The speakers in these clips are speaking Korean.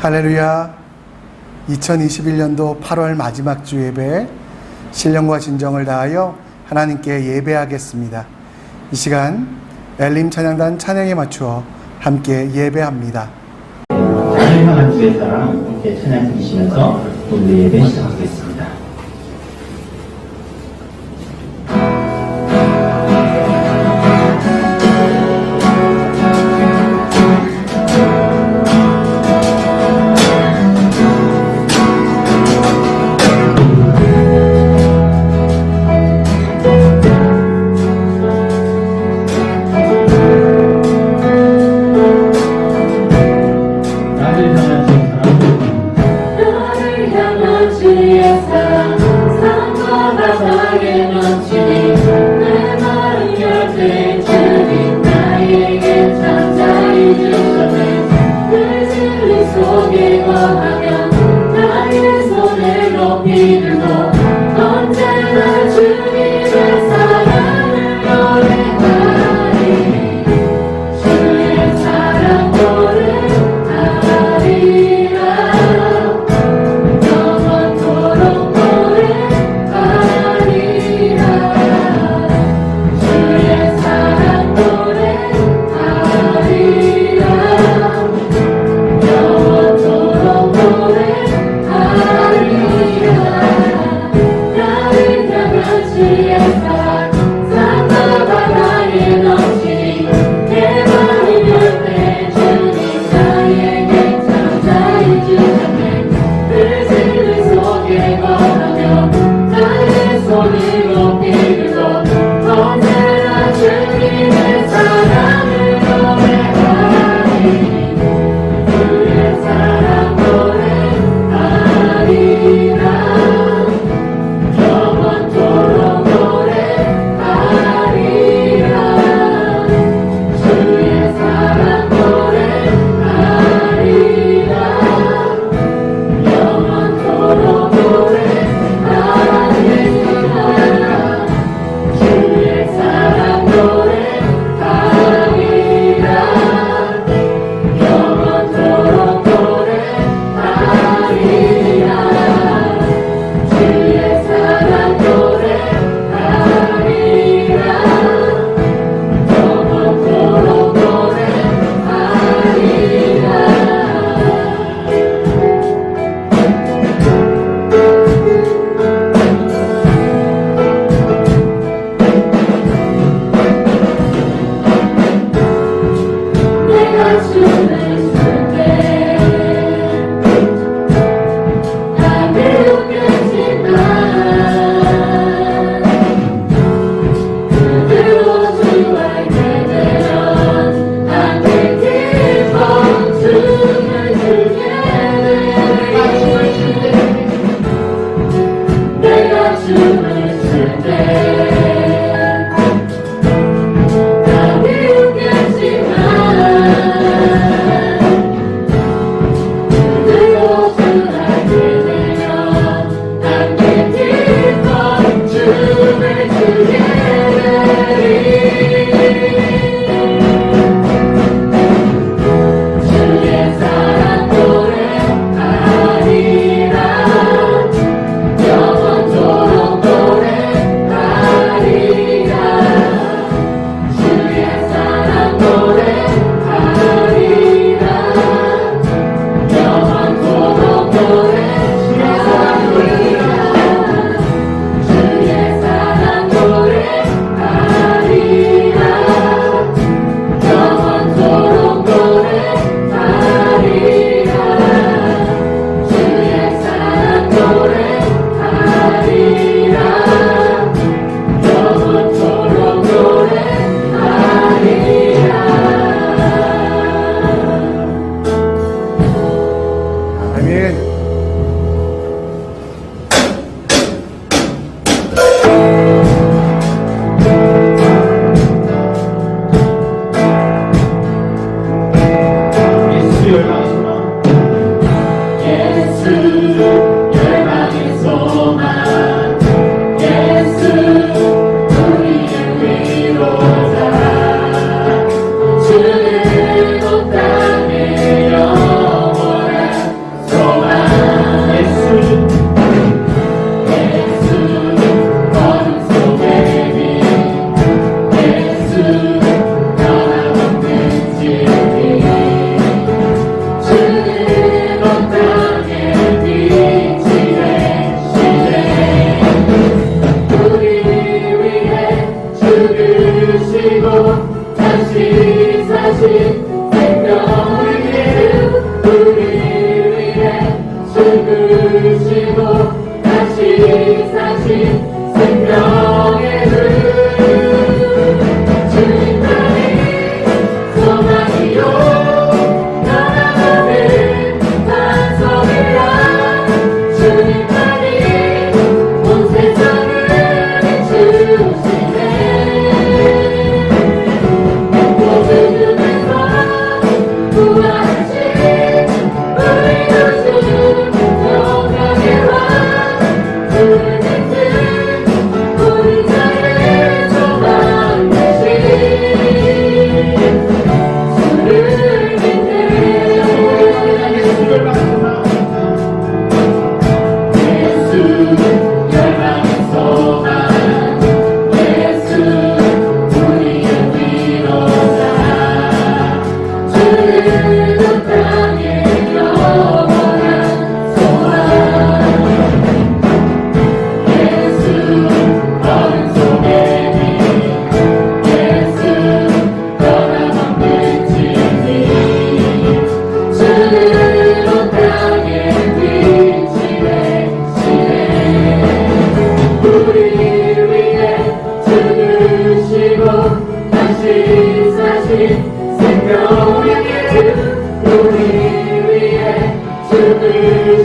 할렐루야. 2021년도 8월 마지막 주 예배, 신령과 진정을 다하여 하나님께 예배하겠습니다. 이 시간 엘림 찬양단 찬양에 맞추어 함께 예배합니다. 다양한 주의 사랑 함께 찬양 드리시면서 오늘 예배 시작하겠습니다.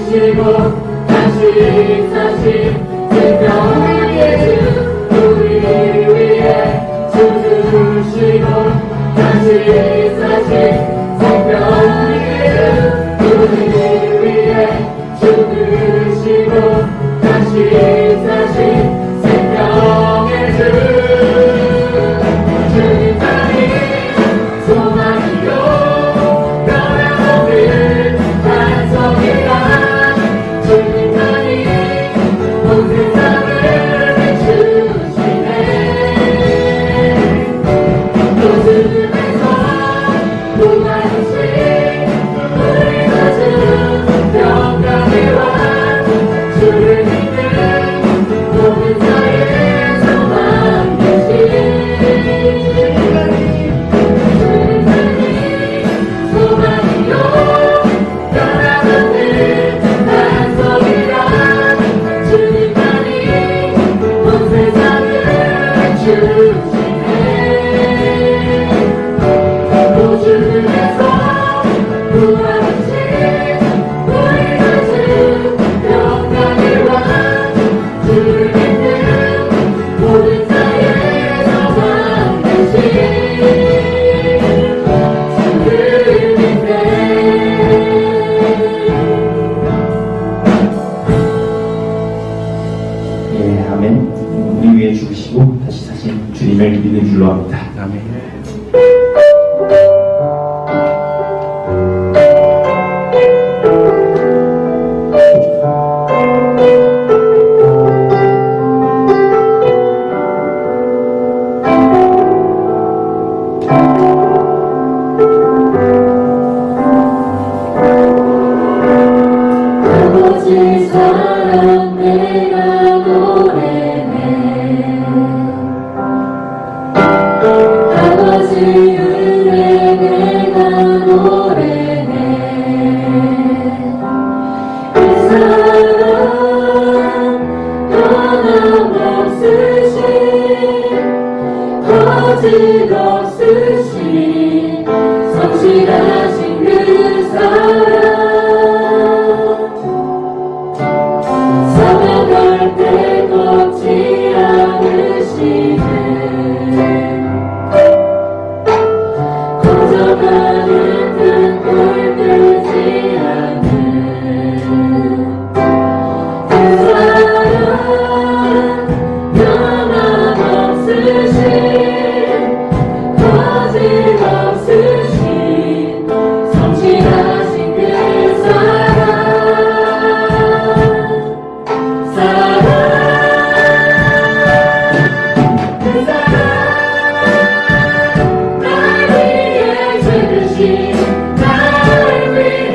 죽으시고 다시 사신 생명의 주 우리 위해 죽으시고 다시 사신 생명의 주 우리 위해 죽으시고 다시 사신 생명의 주 주님만이 소망이요 변함없는 반석이라 주님만이 온 세상을 비추시네 또 주님에서 부활하신 우리 가슴 평강이와 주를 믿는 모든 자의 소망 되신 주님만이 소망이요 변함없는 반석이라 주님만이 온 세상을 주시네 또 주님에서 부활하신 우리 가슴 평강이와 주를 믿는 모든 자의 소망 되신 주를 믿네 예, 아멘. 우리 위해 죽으시고 다시 사신 주님을 믿는 줄로 합니다. 아멘. 아버지 사랑 내가 노래해 아버지 은혜 내가 노래해 그 사랑 변함없으신 거짓없으신 성실하신 그 사랑 사랑할 때 걷지 않으시는 거저가는 등불 끄지 않는 그 사랑 변함없으신 거짓없으신 성실하신 그 사랑 그 사랑 날 위해 죽으신 날 위해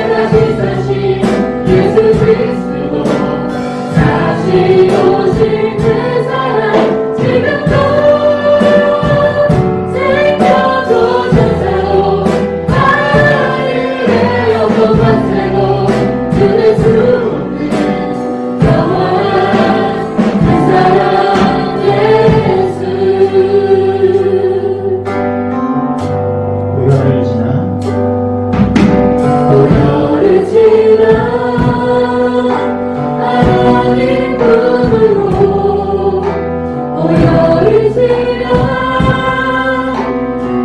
다시 사신 예수 그리스도 다시 오신 그 사랑 지금도 생명도 전사로 하늘의 영원 만세로 눈을 수 없는 영원한 그 사랑 예수 우열을 지나 오열을 지나 하나님 품으로 오열을 지나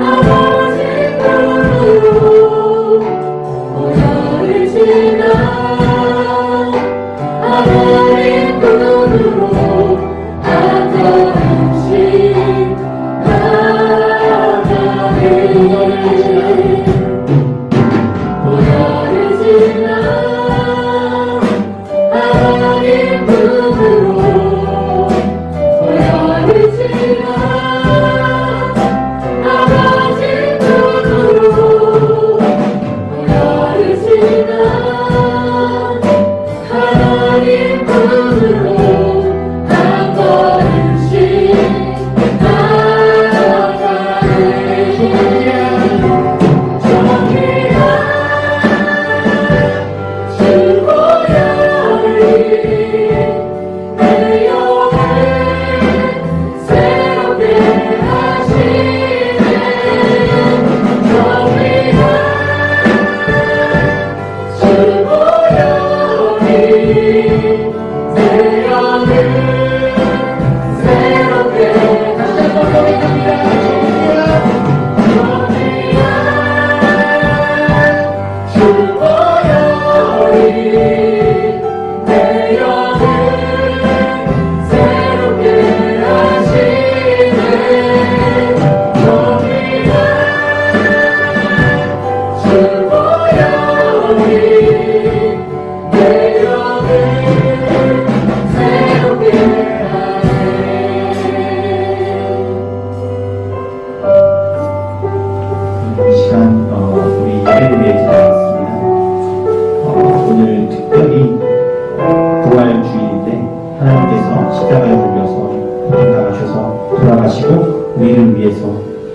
아버지 품으로 오열을 지나 하나님 품으로 한 걸음씩 나가네 오열을 지나 하나님 품으로 오열을 지나 아버지 품으로 오열을 지나 하나님 품으로 한 걸음씩 나가네 내 영을 새롭게 하시네 너희가 주보여니 내 영을 새롭게 하네 이 시간 우리 예배를 위해 기도하겠습니다. 오늘 특별히 부활 주일인데 하나님께서 십자가에 달려서 고통당하셔서 돌아가시고 우리를 위해서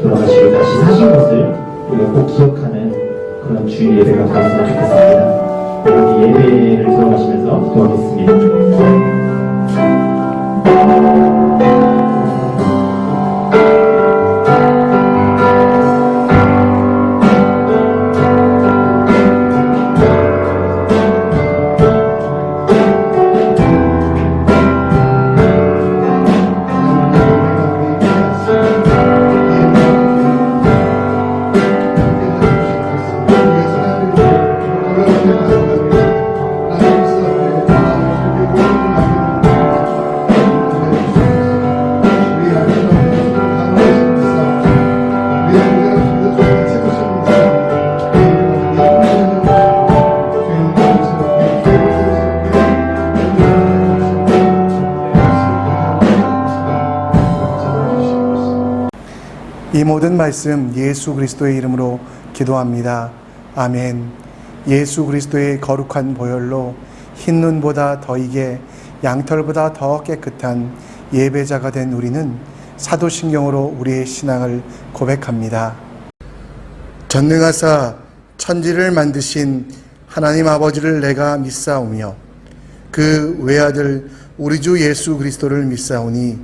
돌아가시고 다시 사신 것을 우리가 꼭 기억하는 그런 주일 예배가 되었으면 좋겠습니다. 우리 예배를 들어가시면서 기도하겠습니다. 이 모든 말씀 예수 그리스도의 이름으로 기도합니다. 아멘. 예수 그리스도의 거룩한 보혈로 흰 눈보다 더 이게 양털보다 더 깨끗한 예배자가 된 우리는 사도신경으로 우리의 신앙을 고백합니다. 전능하사 천지를 만드신 하나님 아버지를 내가 믿사오며 그 외아들 우리 주 예수 그리스도를 믿사오니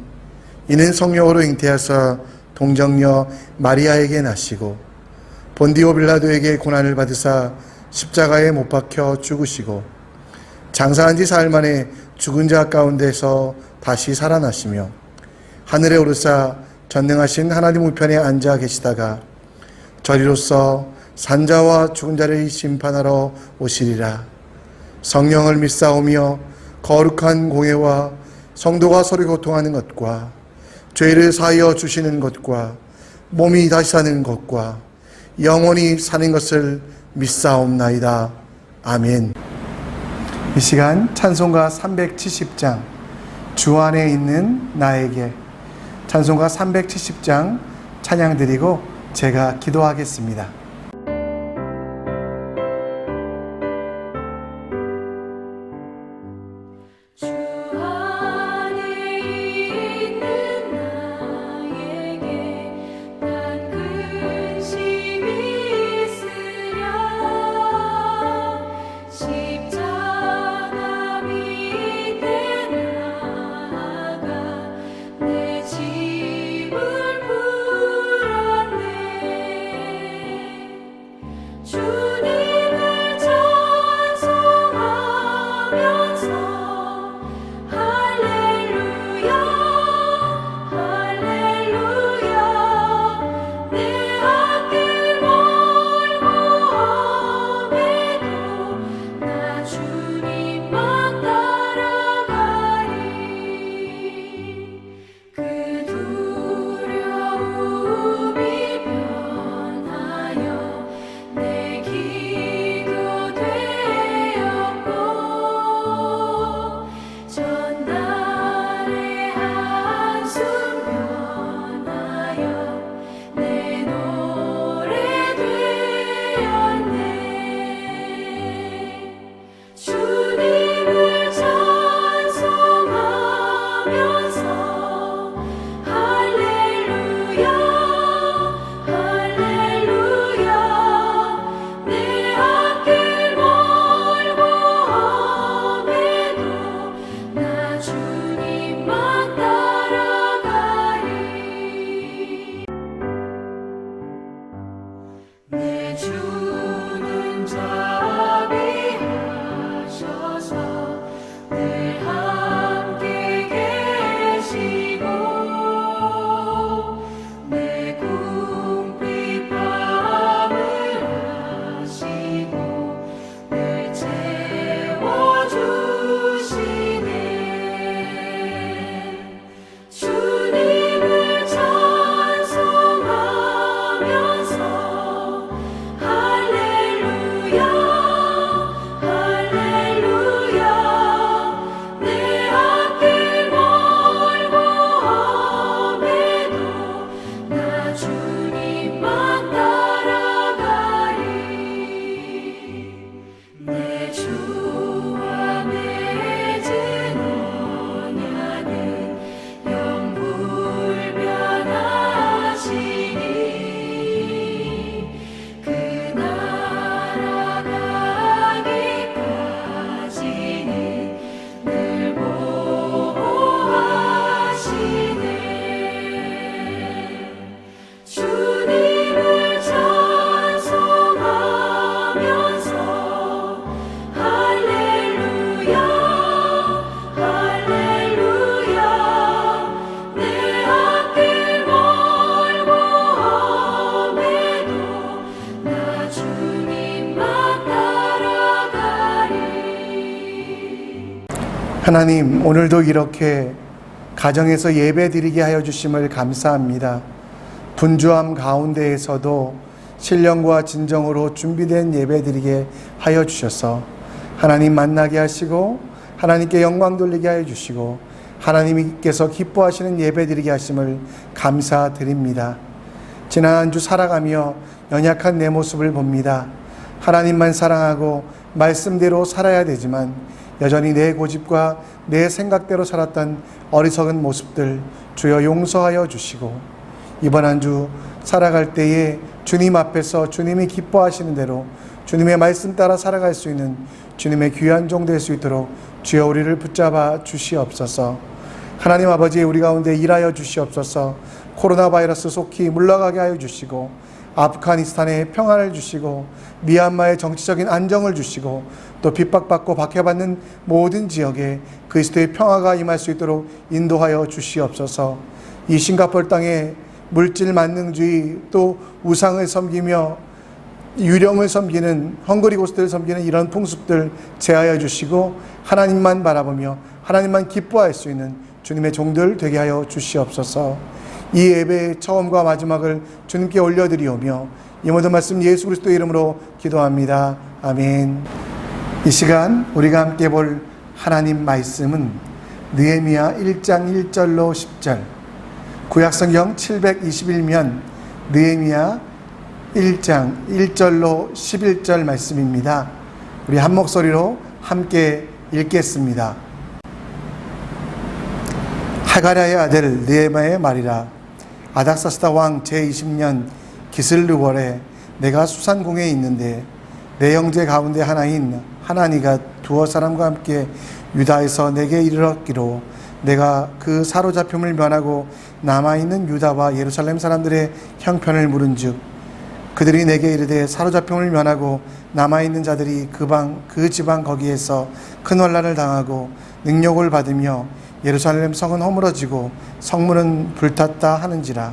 이는 성령으로 잉태하사 동정녀 마리아에게 나시고 본디오 빌라도에게 고난을 받으사 십자가에 못 박혀 죽으시고 장사한 지 사흘 만에 죽은 자 가운데서 다시 살아나시며 하늘에 오르사 전능하신 하나님 우편에 앉아 계시다가 저리로서 산자와 죽은 자를 심판하러 오시리라. 성령을 믿사오며 거룩한 공회와 성도가 서로 교통하는 것과 죄를 사하여 주시는 것과 몸이 다시 사는 것과 영원히 사는 것을 믿사옵나이다. 아멘. 이 시간 찬송가 370장 주 안에 있는 나에게 찬송가 370장 찬양 드리고 제가 기도하겠습니다. 주와 맺은 언약은 영불변하시니 그 나라 가기까지는 늘 보호하시네. 주님을 찬송하면서 할렐루야 할렐루야 내 앞길 멀고 험해도 나 주님만 따라가리. 하나님, 오늘도 이렇게 가정에서 예배 드리게 하여 주심을 감사합니다. 분주함 가운데에서도 신령과 진정으로 준비된 예배 드리게 하여 주셔서 하나님 만나게 하시고 하나님께 영광 돌리게 하여 주시고 하나님께서 기뻐하시는 예배 드리게 하심을 감사드립니다. 지난 한 주 살아가며 연약한 내 모습을 봅니다. 하나님만 사랑하고 말씀대로 살아야 되지만 여전히 내 고집과 내 생각대로 살았던 어리석은 모습들 주여 용서하여 주시고 이번 한 주 살아갈 때에 주님 앞에서 주님이 기뻐하시는 대로 주님의 말씀 따라 살아갈 수 있는 주님의 귀한 종 될 수 있도록 주여 우리를 붙잡아 주시옵소서. 하나님 아버지, 우리 가운데 일하여 주시옵소서. 코로나 바이러스 속히 물러가게 하여 주시고 아프가니스탄에 평안을 주시고 미얀마의 정치적인 안정을 주시고 또 핍박받고 박해받는 모든 지역에 그리스도의 평화가 임할 수 있도록 인도하여 주시옵소서. 이 싱가포르 땅에 물질 만능주의 또 우상을 섬기며 유령을 섬기는 헝그리 고스트를 섬기는 이런 풍습들 제하여 주시고 하나님만 바라보며 하나님만 기뻐할 수 있는 주님의 종들 되게 하여 주시옵소서. 이 예배의 처음과 마지막을 주님께 올려드리오며 이 모든 말씀 예수 그리스도의 이름으로 기도합니다. 아멘. 이 시간 우리가 함께 볼 하나님 말씀은 느헤미야 1장 1절로 10절, 구약성경 721면 느헤미야 1장 1절로 11절 말씀입니다. 우리 한 목소리로 함께 읽겠습니다. 하가랴의 아들 느헤미야의 말이라. 아닥사스다 왕 제20년 기슬르월에 내가 수산궁에 있는데 내 형제 가운데 하나인 하나니가 두어 사람과 함께 유다에서 내게 이르렀기로 내가 그 사로잡힘을 면하고 남아있는 유다와 예루살렘 사람들의 형편을 물은즉 그들이 내게 이르되 사로잡힘을 면하고 남아있는 자들이 그 지방 거기에서 큰 환난을 당하고 능욕을 받으며 예루살렘 성은 허물어지고 성문은 불탔다 하는지라.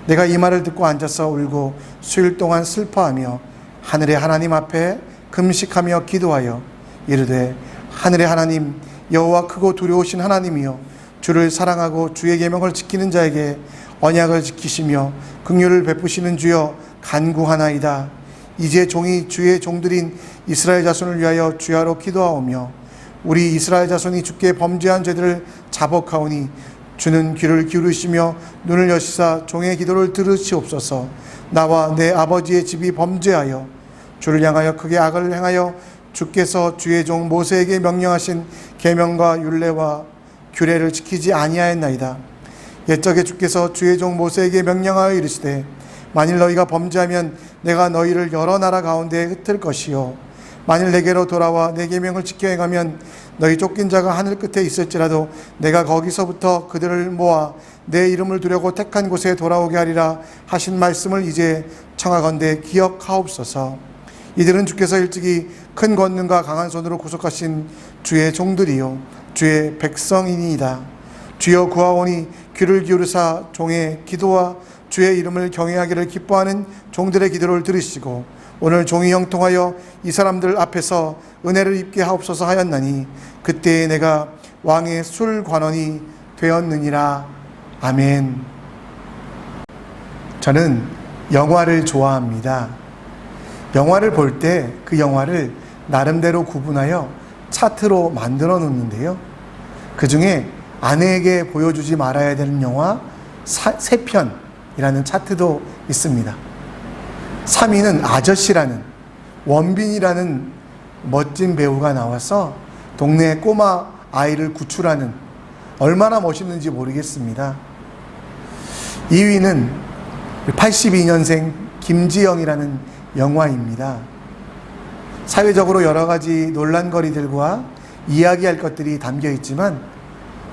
내가 이 말을 듣고 앉아서 울고 수일 동안 슬퍼하며 하늘의 하나님 앞에 금식하며 기도하여 이르되 하늘의 하나님 여호와 크고 두려우신 하나님이여 주를 사랑하고 주의 계명을 지키는 자에게 언약을 지키시며 긍휼을 베푸시는 주여 간구하나이다. 이제 종이 주의 종들인 이스라엘 자손을 위하여 주야로 기도하오며 우리 이스라엘 자손이 주께 범죄한 죄들을 자복하오니 주는 귀를 기울이시며 눈을 여시사 종의 기도를 들으시옵소서. 나와 내 아버지의 집이 범죄하여 주를 향하여 크게 악을 행하여 주께서 주의 종 모세에게 명령하신 계명과 율례와 규례를 지키지 아니하였나이다. 옛적에 주께서 주의 종 모세에게 명령하여 이르시되 만일 너희가 범죄하면 내가 너희를 여러 나라 가운데 흩을 것이요 만일 내게로 돌아와 내 계명을 지켜 행하면 너희 쫓긴 자가 하늘 끝에 있을지라도 내가 거기서부터 그들을 모아 내 이름을 두려고 택한 곳에 돌아오게 하리라 하신 말씀을 이제 청하건대 기억하옵소서. 이들은 주께서 일찍이 큰 권능과 강한 손으로 구속하신 주의 종들이요 주의 백성이니이다. 주여 구하오니 귀를 기울이사 종의 기도와 주의 이름을 경외하기를 기뻐하는 종들의 기도를 들으시고 오늘 종이 형통하여 이 사람들 앞에서 은혜를 입게 하옵소서 하였나니 그때에 내가 왕의 술관원이 되었느니라. 아멘. 저는 영화를 좋아합니다. 영화를 볼 때 그 영화를 나름대로 구분하여 차트로 만들어 놓는데요. 그 중에 아내에게 보여주지 말아야 되는 영화 3편이라는 차트도 있습니다. 3위는 아저씨라는 원빈이라는 멋진 배우가 나와서 동네 꼬마 아이를 구출하는, 얼마나 멋있는지 모르겠습니다. 2위는 82년생 김지영이라는 영화입니다. 사회적으로 여러 가지 논란거리들과 이야기할 것들이 담겨 있지만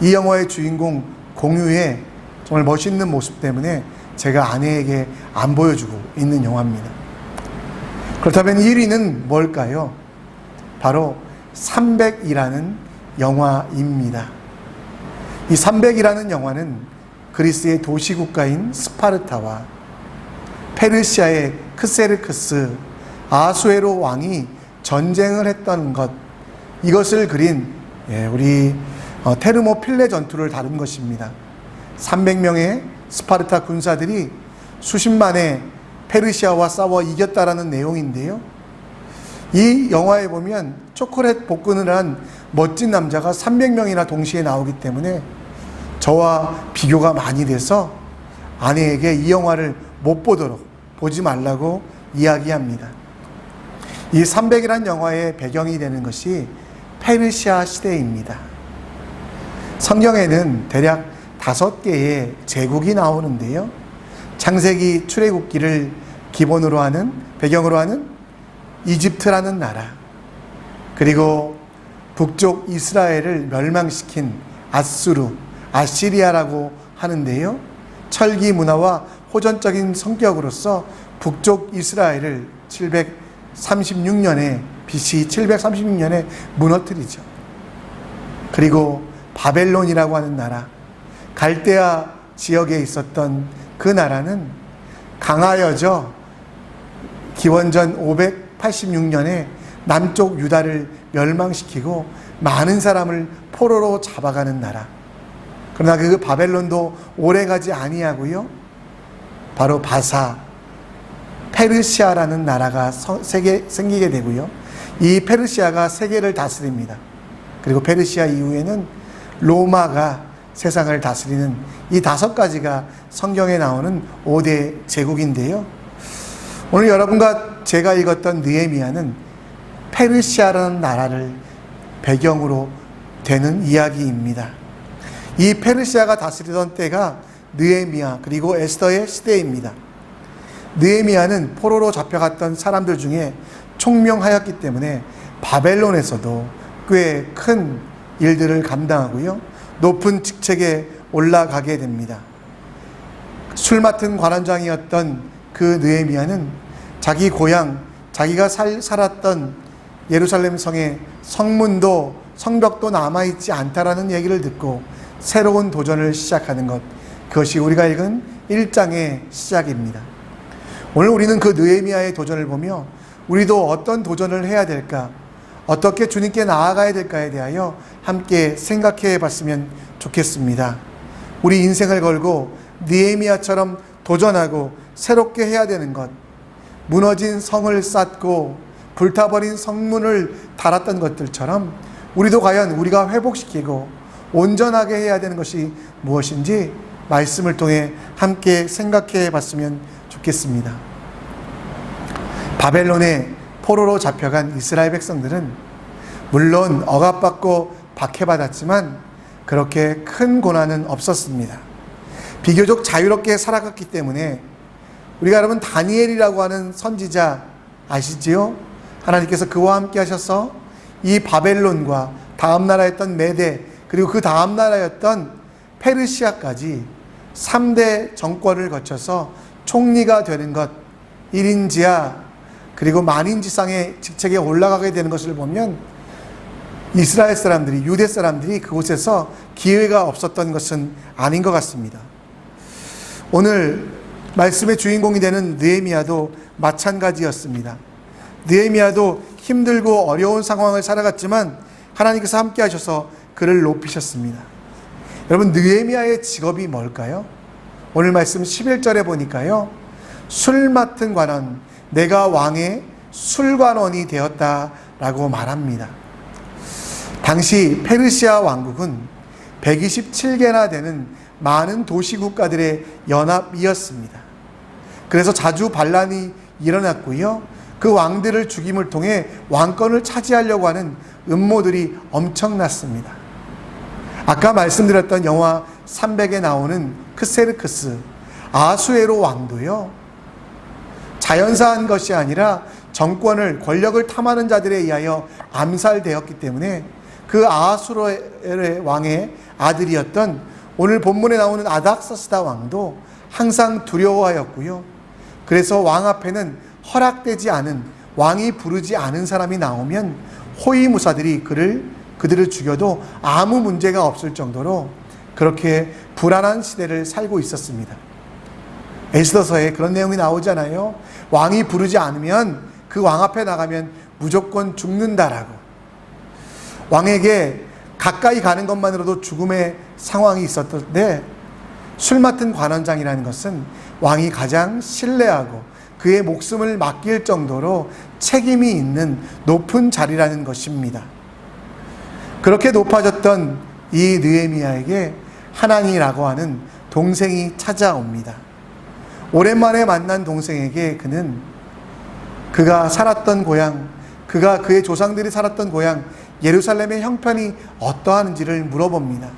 이 영화의 주인공 공유의 정말 멋있는 모습 때문에 제가 아내에게 안 보여주고 있는 영화입니다. 그렇다면 1위는 뭘까요? 바로 300이라는 영화입니다. 이 300이라는 영화는 그리스의 도시국가인 스파르타와 페르시아의 크세르크스 아수에로 왕이 전쟁을 했던 것, 이것을 그린 우리 테르모필레 전투를 다룬 것입니다. 300명의 스파르타 군사들이 수십만의 페르시아와 싸워 이겼다라는 내용인데요. 이 영화에 보면 초콜릿 복근을 한 멋진 남자가 300명이나 동시에 나오기 때문에 저와 비교가 많이 돼서 아내에게 이 영화를 못 보도록, 보지 말라고 이야기합니다. 이 300이라는 영화의 배경이 되는 것이 페르시아 시대입니다. 성경에는 대략 5개의 제국이 나오는데요. 창세기 출애굽기를 기본으로 하는, 배경으로 하는 이집트라는 나라, 그리고 북쪽 이스라엘을 멸망시킨 아수르, 아시리아라고 하는데요. 철기 문화와 호전적인 성격으로서 북쪽 이스라엘을 736년에 BC 736년에 무너뜨리죠. 그리고 바벨론이라고 하는 나라, 갈대아 지역에 있었던 그 나라는 강하여져 기원전 586년에 남쪽 유다를 멸망시키고 많은 사람을 포로로 잡아가는 나라. 그러나 그 바벨론도 오래가지 아니하고요. 바로 바사, 페르시아라는 나라가 생기게 되고요. 이 페르시아가 세계를 다스립니다. 그리고 페르시아 이후에는 로마가 세상을 다스리는 이 5가지가 성경에 나오는 5대 제국인데요. 오늘 여러분과 제가 읽었던 느헤미야는 페르시아라는 나라를 배경으로 되는 이야기입니다. 이 페르시아가 다스리던 때가 느헤미야 그리고 에스더의 시대입니다. 느헤미야는 포로로 잡혀갔던 사람들 중에 총명하였기 때문에 바벨론에서도 꽤 큰 일들을 감당하고요. 높은 직책에 올라가게 됩니다. 술 맡은 관원장이었던 그 느헤미야는 자기 고향, 자기가 살았던 예루살렘 성의 성문도 성벽도 남아있지 않다라는 얘기를 듣고 새로운 도전을 시작하는 것, 그것이 우리가 읽은 1장의 시작입니다. 오늘 우리는 그 느헤미야의 도전을 보며 우리도 어떤 도전을 해야 될까, 어떻게 주님께 나아가야 될까에 대하여 함께 생각해 봤으면 좋겠습니다. 우리 인생을 걸고 느헤미야처럼 도전하고 새롭게 해야 되는 것, 무너진 성을 쌓고 불타버린 성문을 달았던 것들처럼 우리도 과연 우리가 회복시키고 온전하게 해야 되는 것이 무엇인지 말씀을 통해 함께 생각해 봤으면 좋겠습니다. 바벨론에 포로로 잡혀간 이스라엘 백성들은 물론 억압받고 박해받았지만 그렇게 큰 고난은 없었습니다. 비교적 자유롭게 살아갔기 때문에 우리가 여러분 다니엘이라고 하는 선지자 아시지요? 하나님께서 그와 함께 하셔서 이 바벨론과 다음 나라였던 메데, 그리고 그 다음 나라였던 페르시아까지 3대 정권을 거쳐서 총리가 되는 것, 1인지하 그리고 만인지상의 직책에 올라가게 되는 것을 보면 이스라엘 사람들이, 유대 사람들이 그곳에서 기회가 없었던 것은 아닌 것 같습니다. 오늘 말씀의 주인공이 되는 느헤미야도 마찬가지였습니다. 느헤미야도 힘들고 어려운 상황을 살아갔지만 하나님께서 함께 하셔서 그를 높이셨습니다. 여러분, 느헤미야의 직업이 뭘까요? 오늘 말씀 11절에 보니까요, 술 맡은 관원, 내가 왕의 술관원이 되었다라고 말합니다. 당시 페르시아 왕국은 127개나 되는 많은 도시국가들의 연합이었습니다. 그래서 자주 반란이 일어났고요. 그 왕들을 죽임을 통해 왕권을 차지하려고 하는 음모들이 엄청났습니다. 아까 말씀드렸던 영화 300에 나오는 크세르크스 아수에로 왕도요, 자연사한 것이 아니라 정권을, 권력을 탐하는 자들에 의하여 암살되었기 때문에 그 아수에로의 왕의 아들이었던 오늘 본문에 나오는 아닥사스다 왕도 항상 두려워하였고요. 그래서 왕 앞에는 허락되지 않은, 왕이 부르지 않은 사람이 나오면 호위무사들이 그들을 죽여도 아무 문제가 없을 정도로 그렇게 불안한 시대를 살고 있었습니다. 에스더서에 그런 내용이 나오잖아요. 왕이 부르지 않으면, 그 왕 앞에 나가면 무조건 죽는다라고. 왕에게 가까이 가는 것만으로도 죽음의 상황이 있었던데, 술 맡은 관원장이라는 것은 왕이 가장 신뢰하고 그의 목숨을 맡길 정도로 책임이 있는 높은 자리라는 것입니다. 그렇게 높아졌던 이 느헤미야에게 하나니라고 하는 동생이 찾아옵니다. 오랜만에 만난 동생에게 그가 살았던 고향, 그의 조상들이 살았던 고향 예루살렘의 형편이 어떠한지를 물어봅니다.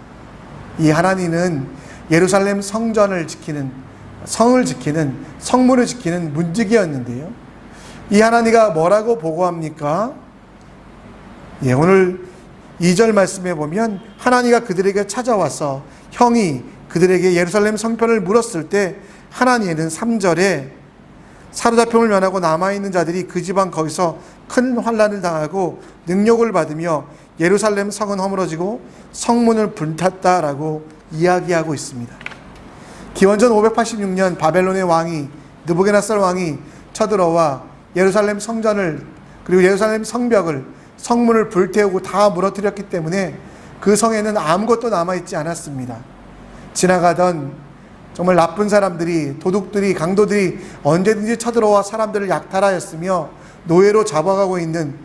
이 하나니는 예루살렘 성전을 지키는, 성문을 지키는 문지기였는데요. 이 하나니가 뭐라고 보고합니까? 오늘 2절 말씀에 보면 하나니가 그들에게 찾아와서 형이 그들에게 예루살렘 성편을 물었을 때, 하나니는 3절에 사로잡힘을 면하고 남아있는 자들이 그 지방 거기서 큰 환난을 당하고 능욕을 받으며 예루살렘 성은 허물어지고 성문을 불탔다라고 이야기하고 있습니다. 기원전 586년 바벨론의 왕이, 느부갓네살 왕이 쳐들어와 예루살렘 성전을, 그리고 예루살렘 성벽을, 성문을 불태우고 다 무너뜨렸기 때문에 그 성에는 아무것도 남아있지 않았습니다. 지나가던 정말 나쁜 사람들이, 도둑들이, 강도들이 언제든지 쳐들어와 사람들을 약탈하였으며 노예로 잡아가고 있는,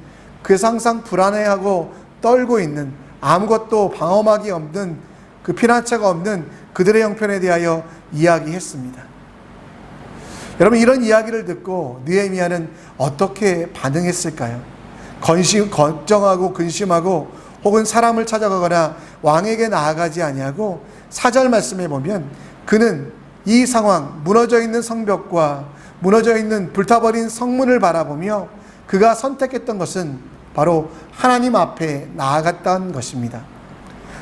그래서 항상 불안해하고 떨고 있는, 아무것도 방어막이 없는, 그 피난처가 없는 그들의 형편에 대하여 이야기했습니다. 여러분, 이런 이야기를 듣고 느헤미야는 어떻게 반응했을까요? 걱정하고 근심하고 혹은 사람을 찾아가거나 왕에게 나아가지 아니하고 4절 말씀에 보면 그는 이 상황, 무너져 있는 성벽과 무너져 있는 불타버린 성문을 바라보며 그가 선택했던 것은 바로 하나님 앞에 나아갔다는 것입니다.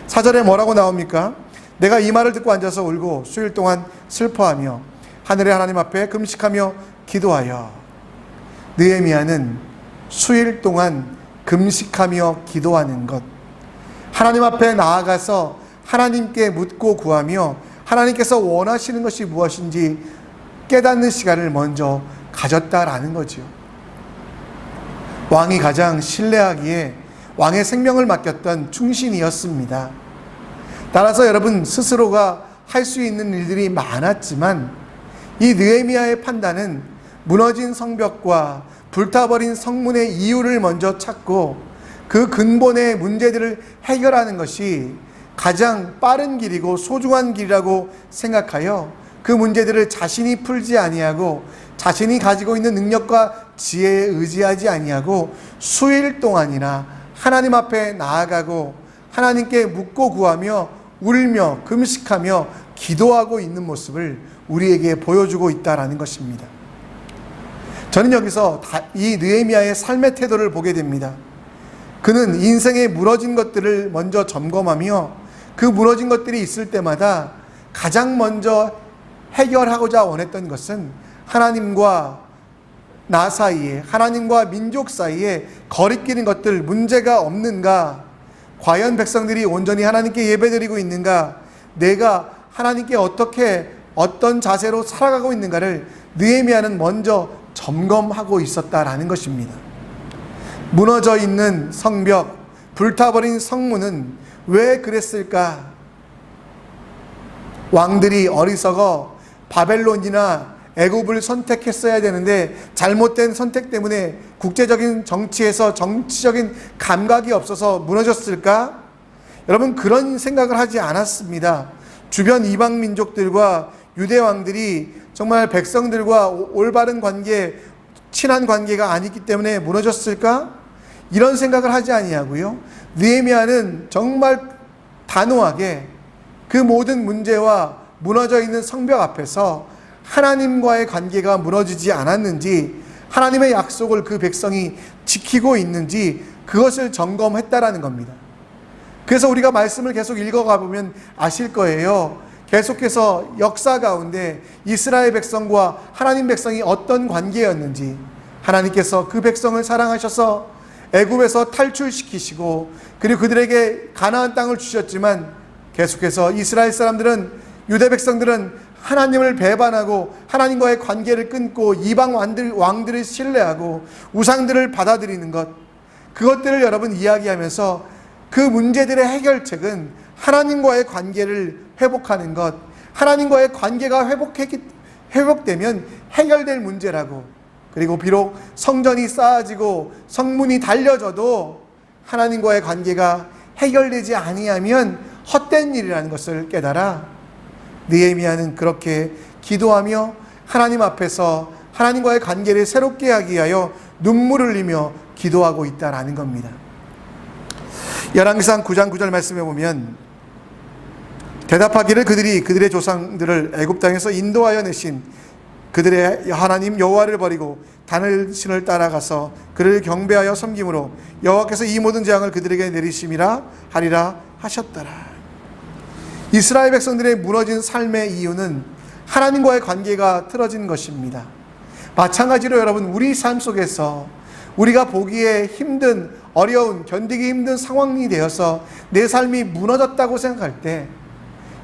4절에 뭐라고 나옵니까? 내가 이 말을 듣고 앉아서 울고 수일 동안 슬퍼하며 하늘의 하나님 앞에 금식하며 기도하여. 느헤미야는 수일 동안 금식하며 기도하는 것, 하나님 앞에 나아가서 하나님께 묻고 구하며 하나님께서 원하시는 것이 무엇인지 깨닫는 시간을 먼저 가졌다라는 거죠. 왕이 가장 신뢰하기에 왕의 생명을 맡겼던 충신이었습니다. 따라서 여러분, 스스로가 할 수 있는 일들이 많았지만 이 느헤미야의 판단은 무너진 성벽과 불타버린 성문의 이유를 먼저 찾고 그 근본의 문제들을 해결하는 것이 가장 빠른 길이고 소중한 길이라고 생각하여 그 문제들을 자신이 풀지 아니하고 자신이 가지고 있는 능력과 지혜에 의지하지 아니하고 수일 동안이나 하나님 앞에 나아가고 하나님께 묻고 구하며 울며 금식하며 기도하고 있는 모습을 우리에게 보여주고 있다라는 것입니다. 저는 여기서 이 느헤미야의 삶의 태도를 보게 됩니다. 그는 인생에 무너진 것들을 먼저 점검하며 그 무너진 것들이 있을 때마다 가장 먼저 해결하고자 원했던 것은 하나님과 나 사이에, 하나님과 민족 사이에 거리끼는 것들, 문제가 없는가? 과연 백성들이 온전히 하나님께 예배드리고 있는가? 내가 하나님께 어떤 자세로 살아가고 있는가를 느헤미야는 먼저 점검하고 있었다라는 것입니다. 무너져 있는 성벽, 불타버린 성문은 왜 그랬을까? 왕들이 어리석어 바벨론이나 애굽을 선택했어야 되는데 잘못된 선택 때문에 국제적인 정치에서 정치적인 감각이 없어서 무너졌을까? 여러분, 그런 생각을 하지 않았습니다. 주변 이방 민족들과 유대 왕들이 정말 백성들과 올바른 관계, 친한 관계가 아니기 때문에 무너졌을까? 이런 생각을 하지 아니하고요. 느헤미야는 정말 단호하게 그 모든 문제와 무너져 있는 성벽 앞에서 하나님과의 관계가 무너지지 않았는지, 하나님의 약속을 그 백성이 지키고 있는지 그것을 점검했다라는 겁니다. 그래서 우리가 말씀을 계속 읽어가 보면 아실 거예요. 계속해서 역사 가운데 이스라엘 백성과 하나님 백성이 어떤 관계였는지, 하나님께서 그 백성을 사랑하셔서 애굽에서 탈출시키시고 그리고 그들에게 가나안 땅을 주셨지만 계속해서 이스라엘 사람들은, 유대 백성들은 하나님을 배반하고 하나님과의 관계를 끊고 이방 왕들을 신뢰하고 우상들을 받아들이는 것, 그것들을 여러분 이야기하면서 그 문제들의 해결책은 하나님과의 관계를 회복하는 것, 하나님과의 관계가 회복되면 해결될 문제라고, 그리고 비록 성전이 쌓아지고 성문이 달려져도 하나님과의 관계가 해결되지 아니하면 헛된 일이라는 것을 깨달아 느헤미야는 그렇게 기도하며 하나님 앞에서 하나님과의 관계를 새롭게 하기 위하여 눈물을 흘리며 기도하고 있다라는 겁니다. 열왕기상 9장 9절 말씀에 보면 대답하기를 그들이 그들의 조상들을 애굽 땅에서 인도하여 내신 그들의 하나님 여호와를 버리고 다른 신을 따라가서 그를 경배하여 섬김으로 여호와께서 이 모든 재앙을 그들에게 내리심이라 하리라 하셨더라. 이스라엘 백성들의 무너진 삶의 이유는 하나님과의 관계가 틀어진 것입니다. 마찬가지로 여러분, 우리 삶 속에서 우리가 보기에 힘든, 어려운, 견디기 힘든 상황이 되어서 내 삶이 무너졌다고 생각할 때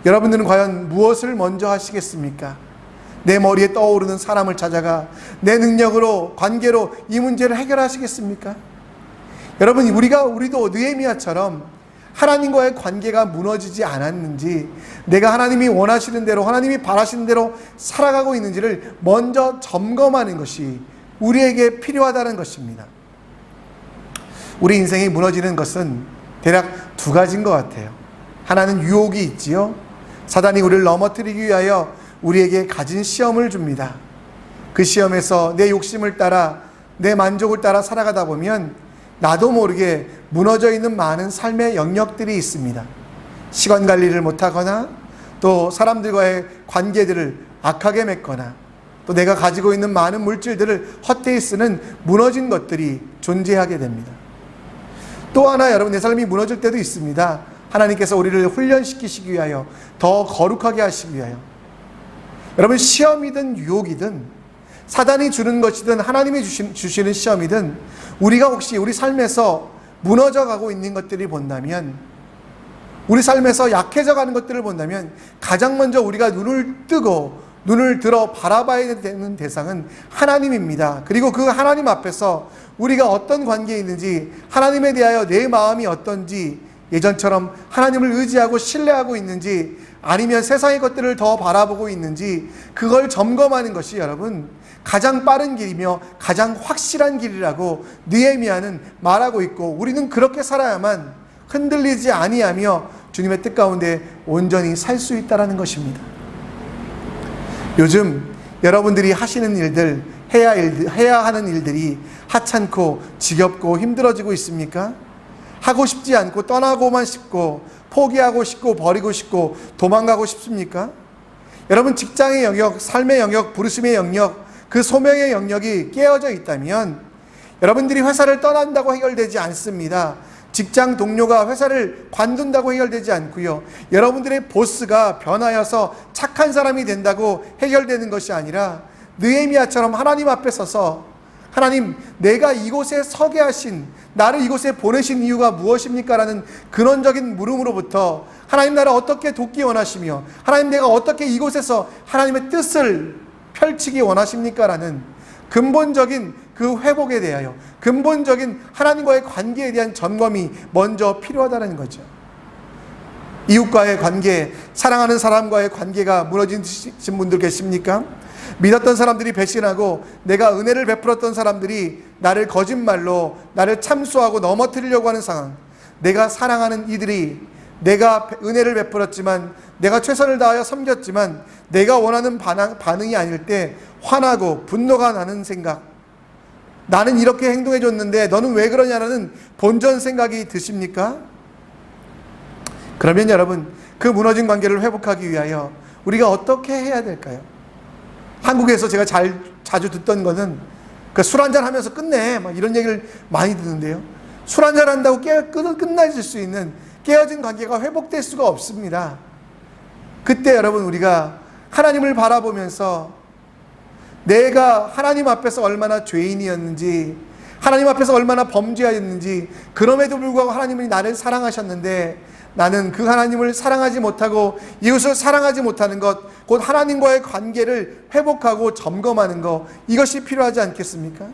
여러분들은 과연 무엇을 먼저 하시겠습니까? 내 머리에 떠오르는 사람을 찾아가 내 능력으로, 관계로 이 문제를 해결하시겠습니까? 여러분, 우리도 느헤미야처럼 하나님과의 관계가 무너지지 않았는지, 내가 하나님이 원하시는 대로, 하나님이 바라시는 대로 살아가고 있는지를 먼저 점검하는 것이 우리에게 필요하다는 것입니다. 우리 인생이 무너지는 것은 대략 두 가지인 것 같아요. 하나는 유혹이 있지요. 사단이 우리를 넘어뜨리기 위하여 우리에게 가진 시험을 줍니다. 그 시험에서 내 욕심을 따라, 내 만족을 따라 살아가다 보면 나도 모르게 무너져 있는 많은 삶의 영역들이 있습니다. 시간 관리를 못하거나, 또 사람들과의 관계들을 악하게 맺거나, 또 내가 가지고 있는 많은 물질들을 헛되이 쓰는 무너진 것들이 존재하게 됩니다. 또 하나, 여러분, 내 삶이 무너질 때도 있습니다. 하나님께서 우리를 훈련시키시기 위하여, 더 거룩하게 하시기 위하여. 여러분, 시험이든 유혹이든 사단이 주는 것이든 하나님이 주시는 시험이든 우리가 혹시 우리 삶에서 무너져 가고 있는 것들이 본다면, 우리 삶에서 약해져 가는 것들을 본다면 가장 먼저 우리가 눈을 뜨고 눈을 들어 바라봐야 되는 대상은 하나님입니다. 그리고 그 하나님 앞에서 우리가 어떤 관계에 있는지, 하나님에 대하여 내 마음이 어떤지, 예전처럼 하나님을 의지하고 신뢰하고 있는지, 아니면 세상의 것들을 더 바라보고 있는지, 그걸 점검하는 것이 여러분 가장 빠른 길이며 가장 확실한 길이라고 느헤미야는 말하고 있고, 우리는 그렇게 살아야만 흔들리지 아니하며 주님의 뜻 가운데 온전히 살 수 있다는 것입니다. 요즘 여러분들이 하시는 일들, 해야 하는 일들이 하찮고 지겹고 힘들어지고 있습니까? 하고 싶지 않고 떠나고만 싶고 포기하고 싶고 버리고 싶고 도망가고 싶습니까? 여러분, 직장의 영역, 삶의 영역, 부르심의 영역, 그 소명의 영역이 깨어져 있다면 여러분들이 회사를 떠난다고 해결되지 않습니다. 직장 동료가 회사를 관둔다고 해결되지 않고요. 여러분들의 보스가 변하여서 착한 사람이 된다고 해결되는 것이 아니라 느헤미야처럼 하나님 앞에 서서, 하나님, 내가 이곳에 서게 하신, 나를 이곳에 보내신 이유가 무엇입니까? 라는 근원적인 물음으로부터 하나님, 나를 어떻게 돕기 원하시며, 하나님, 내가 어떻게 이곳에서 하나님의 뜻을 펼치기 원하십니까? 라는 근본적인 그 회복에 대하여, 근본적인 하나님과의 관계에 대한 점검이 먼저 필요하다는 거죠. 이웃과의 관계, 사랑하는 사람과의 관계가 무너지신 분들 계십니까? 믿었던 사람들이 배신하고 내가 은혜를 베풀었던 사람들이 나를 거짓말로, 나를 참소하고 넘어뜨리려고 하는 상황. 내가 사랑하는 이들이, 내가 은혜를 베풀었지만, 내가 최선을 다하여 섬겼지만 내가 원하는 반응이 아닐 때 화나고 분노가 나는 생각, 나는 이렇게 행동해 줬는데 너는 왜 그러냐라는 본전 생각이 드십니까? 그러면 여러분, 그 무너진 관계를 회복하기 위하여 우리가 어떻게 해야 될까요? 한국에서 제가 자주 듣던 거는 술 한잔 하면서 끝내 막 이런 얘기를 많이 듣는데요. 술 한잔 한다고 끝나질 수 있는 깨어진 관계가 회복될 수가 없습니다. 그때 여러분, 우리가 하나님을 바라보면서 내가 하나님 앞에서 얼마나 죄인이었는지, 하나님 앞에서 얼마나 범죄하였는지, 그럼에도 불구하고 하나님이 나를 사랑하셨는데 나는 그 하나님을 사랑하지 못하고 이웃을 사랑하지 못하는 것, 곧 하나님과의 관계를 회복하고 점검하는 것, 이것이 필요하지 않겠습니까?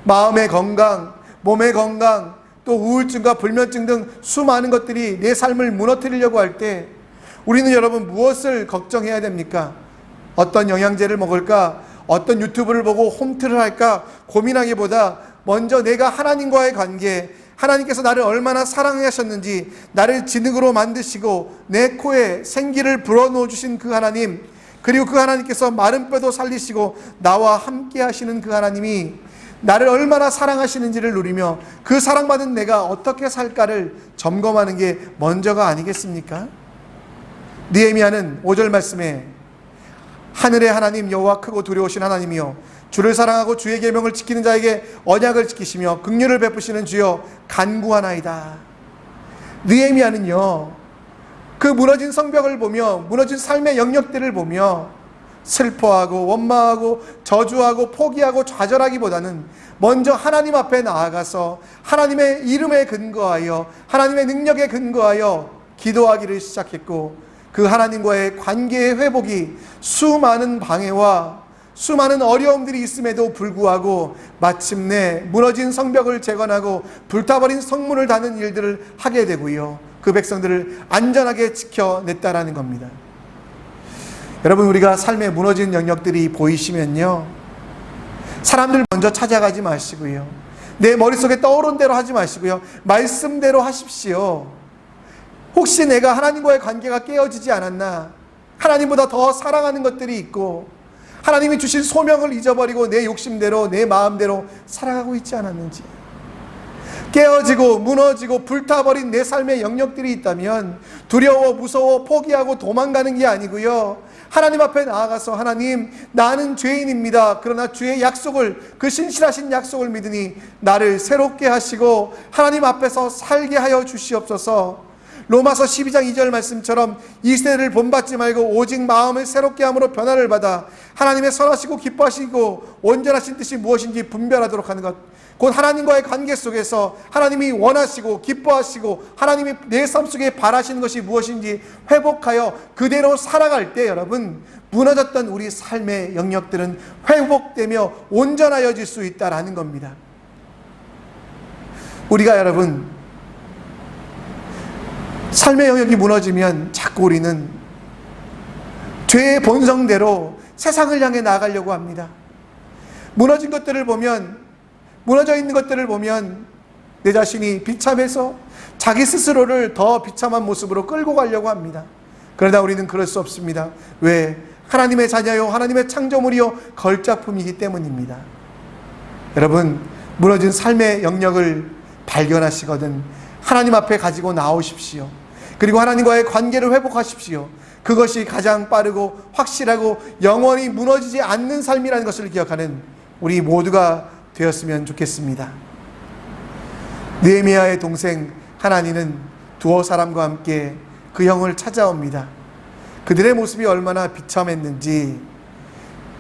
마음의 건강, 몸의 건강, 또 우울증과 불면증 등 수많은 것들이 내 삶을 무너뜨리려고 할 때 우리는 여러분 무엇을 걱정해야 됩니까? 어떤 영양제를 먹을까? 어떤 유튜브를 보고 홈트를 할까? 고민하기보다 먼저 내가 하나님과의 관계, 하나님께서 나를 얼마나 사랑하셨는지, 나를 진흙으로 만드시고 내 코에 생기를 불어넣어 주신 그 하나님, 그리고 그 하나님께서 마른 뼈도 살리시고 나와 함께 하시는 그 하나님이 나를 얼마나 사랑하시는지를 누리며 그 사랑받은 내가 어떻게 살까를 점검하는 게 먼저가 아니겠습니까? 느헤미야는 5절 말씀에 하늘의 하나님 여호와 크고 두려우신 하나님이여, 주를 사랑하고 주의 계명을 지키는 자에게 언약을 지키시며 긍휼을 베푸시는 주여 간구하나이다. 느헤미야는요, 그 무너진 성벽을 보며, 무너진 삶의 영역들을 보며 슬퍼하고 원망하고 저주하고 포기하고 좌절하기보다는 먼저 하나님 앞에 나아가서 하나님의 이름에 근거하여, 하나님의 능력에 근거하여 기도하기를 시작했고, 그 하나님과의 관계의 회복이 수많은 방해와 수많은 어려움들이 있음에도 불구하고 마침내 무너진 성벽을 재건하고 불타버린 성문을 닫는 일들을 하게 되고요, 그 백성들을 안전하게 지켜냈다라는 겁니다. 여러분, 우리가 삶의 무너진 영역들이 보이시면요, 사람들 먼저 찾아가지 마시고요, 내 머릿속에 떠오른 대로 하지 마시고요, 말씀대로 하십시오. 혹시 내가 하나님과의 관계가 깨어지지 않았나, 하나님보다 더 사랑하는 것들이 있고 하나님이 주신 소명을 잊어버리고 내 욕심대로 내 마음대로 살아가고 있지 않았는지, 깨어지고 무너지고 불타버린 내 삶의 영역들이 있다면 두려워 무서워 포기하고 도망가는 게 아니고요, 하나님 앞에 나아가서 하나님, 나는 죄인입니다. 그러나 주의 약속을, 그 신실하신 약속을 믿으니 나를 새롭게 하시고 하나님 앞에서 살게 하여 주시옵소서. 로마서 12장 2절 말씀처럼 이 세대를 본받지 말고 오직 마음을 새롭게 함으로 변화를 받아 하나님의 선하시고 기뻐하시고 온전하신 뜻이 무엇인지 분별하도록 하는 것, 곧 하나님과의 관계 속에서 하나님이 원하시고 기뻐하시고 하나님이 내 삶 속에 바라시는 것이 무엇인지 회복하여 그대로 살아갈 때 여러분, 무너졌던 우리 삶의 영역들은 회복되며 온전하여질 수 있다라는 겁니다. 우리가 여러분 삶의 영역이 무너지면 자꾸 우리는 죄의 본성대로 세상을 향해 나아가려고 합니다. 무너진 것들을 보면, 무너져 있는 것들을 보면 내 자신이 비참해서 자기 스스로를 더 비참한 모습으로 끌고 가려고 합니다. 그러나 우리는 그럴 수 없습니다. 왜? 하나님의 자녀요, 하나님의 창조물이요, 걸작품이기 때문입니다. 여러분, 무너진 삶의 영역을 발견하시거든 하나님 앞에 가지고 나오십시오. 그리고 하나님과의 관계를 회복하십시오. 그것이 가장 빠르고 확실하고 영원히 무너지지 않는 삶이라는 것을 기억하는 우리 모두가 되었으면 좋겠습니다. 느헤미야의 동생 하나니는 두어 사람과 함께 그 형을 찾아옵니다. 그들의 모습이 얼마나 비참했는지,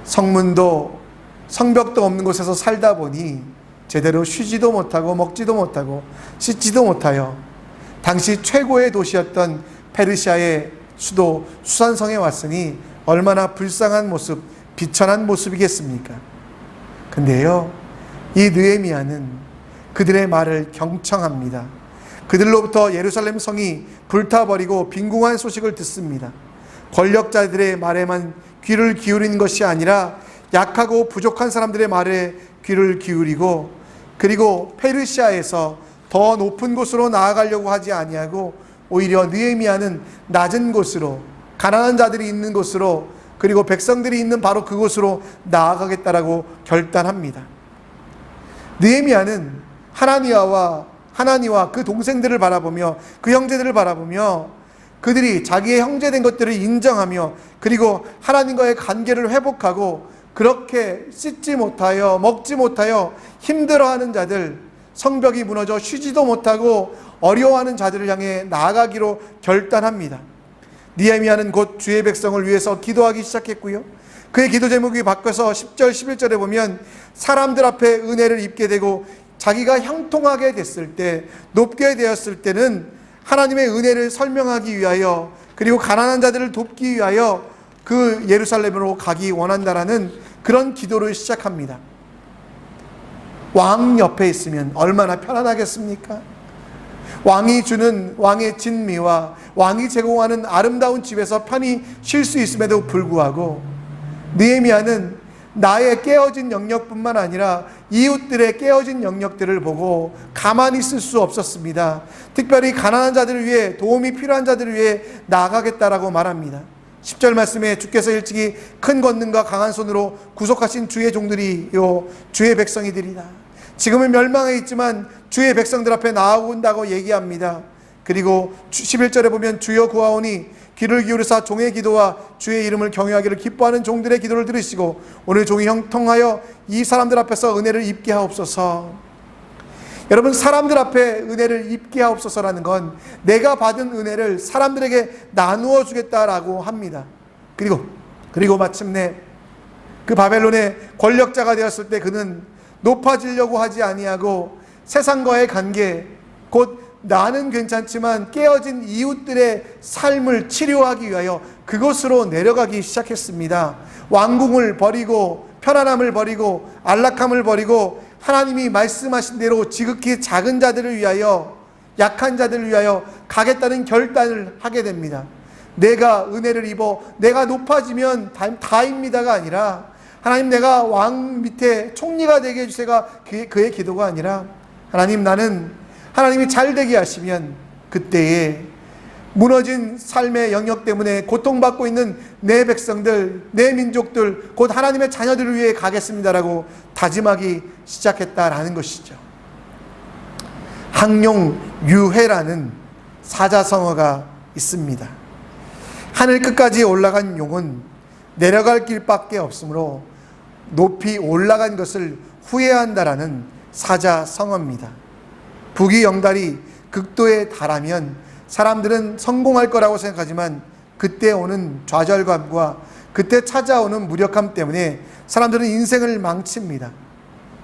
성문도 성벽도 없는 곳에서 살다 보니 제대로 쉬지도 못하고 먹지도 못하고 씻지도 못하여 당시 최고의 도시였던 페르시아의 수도 수산성에 왔으니 얼마나 불쌍한 모습, 비천한 모습이겠습니까? 근데요, 이 느헤미야는 그들의 말을 경청합니다. 그들로부터 예루살렘 성이 불타버리고 빈궁한 소식을 듣습니다. 권력자들의 말에만 귀를 기울이는 것이 아니라 약하고 부족한 사람들의 말에 귀를 기울이고, 그리고 페르시아에서 더 높은 곳으로 나아가려고 하지 아니하고 오히려 느헤미야는 낮은 곳으로, 가난한 자들이 있는 곳으로, 그리고 백성들이 있는 바로 그곳으로 나아가겠다라고 결단합니다. 느헤미야는 하나니와 그 동생들을 바라보며 그 형제들을 바라보며 그들이 자기의 형제된 것들을 인정하며 그리고 하나님과의 관계를 회복하고 그렇게 씻지 못하여 먹지 못하여 힘들어하는 자들, 성벽이 무너져 쉬지도 못하고 어려워하는 자들을 향해 나아가기로 결단합니다. 느헤미야는 곧 주의 백성을 위해서 기도하기 시작했고요. 그의 기도 제목이 바뀌어서 10절 11절에 보면 사람들 앞에 은혜를 입게 되고 자기가 형통하게 됐을 때, 높게 되었을 때는 하나님의 은혜를 설명하기 위하여 그리고 가난한 자들을 돕기 위하여 그 예루살렘으로 가기 원한다라는 그런 기도를 시작합니다. 왕 옆에 있으면 얼마나 편안하겠습니까? 왕이 주는 왕의 진미와 왕이 제공하는 아름다운 집에서 편히 쉴 수 있음에도 불구하고 느헤미야는 나의 깨어진 영역뿐만 아니라 이웃들의 깨어진 영역들을 보고 가만히 있을 수 없었습니다. 특별히 가난한 자들을 위해, 도움이 필요한 자들을 위해 나아가겠다라고 말합니다. 10절 말씀에 주께서 일찍이 큰 권능과 강한 손으로 구속하신 주의 종들이요 주의 백성이들이다. 지금은 멸망해 있지만 주의 백성들 앞에 나아온다고 얘기합니다. 그리고 11절에 보면 주여 구하오니 귀를 기울이사 종의 기도와 주의 이름을 경외하기를 기뻐하는 종들의 기도를 들으시고 오늘 종이 형통하여 이 사람들 앞에서 은혜를 입게 하옵소서. 여러분, 사람들 앞에 은혜를 입게 하옵소서라는 건 내가 받은 은혜를 사람들에게 나누어 주겠다라고 합니다. 그리고 마침내 그 바벨론의 권력자가 되었을 때 그는 높아지려고 하지 아니하고 세상과의 관계, 곧 나는 괜찮지만 깨어진 이웃들의 삶을 치료하기 위하여 그곳으로 내려가기 시작했습니다. 왕궁을 버리고 편안함을 버리고 안락함을 버리고 하나님이 말씀하신 대로 지극히 작은 자들을 위하여, 약한 자들을 위하여 가겠다는 결단을 하게 됩니다. 내가 은혜를 입어 내가 높아지면 다입니다가 아니라 하나님, 내가 왕 밑에 총리가 되게 해주세요가 그의 기도가 아니라 하나님, 나는 하나님이 잘 되게 하시면 그때에 무너진 삶의 영역 때문에 고통받고 있는 내 백성들, 내 민족들, 곧 하나님의 자녀들을 위해 가겠습니다라고 다짐하기 시작했다라는 것이죠. 항용유해라는 사자성어가 있습니다. 하늘 끝까지 올라간 용은 내려갈 길밖에 없으므로 높이 올라간 것을 후회한다라는 사자성어입니다. 부귀영달이 극도에 달하면 사람들은 성공할 거라고 생각하지만 그때 오는 좌절감과 그때 찾아오는 무력함 때문에 사람들은 인생을 망칩니다.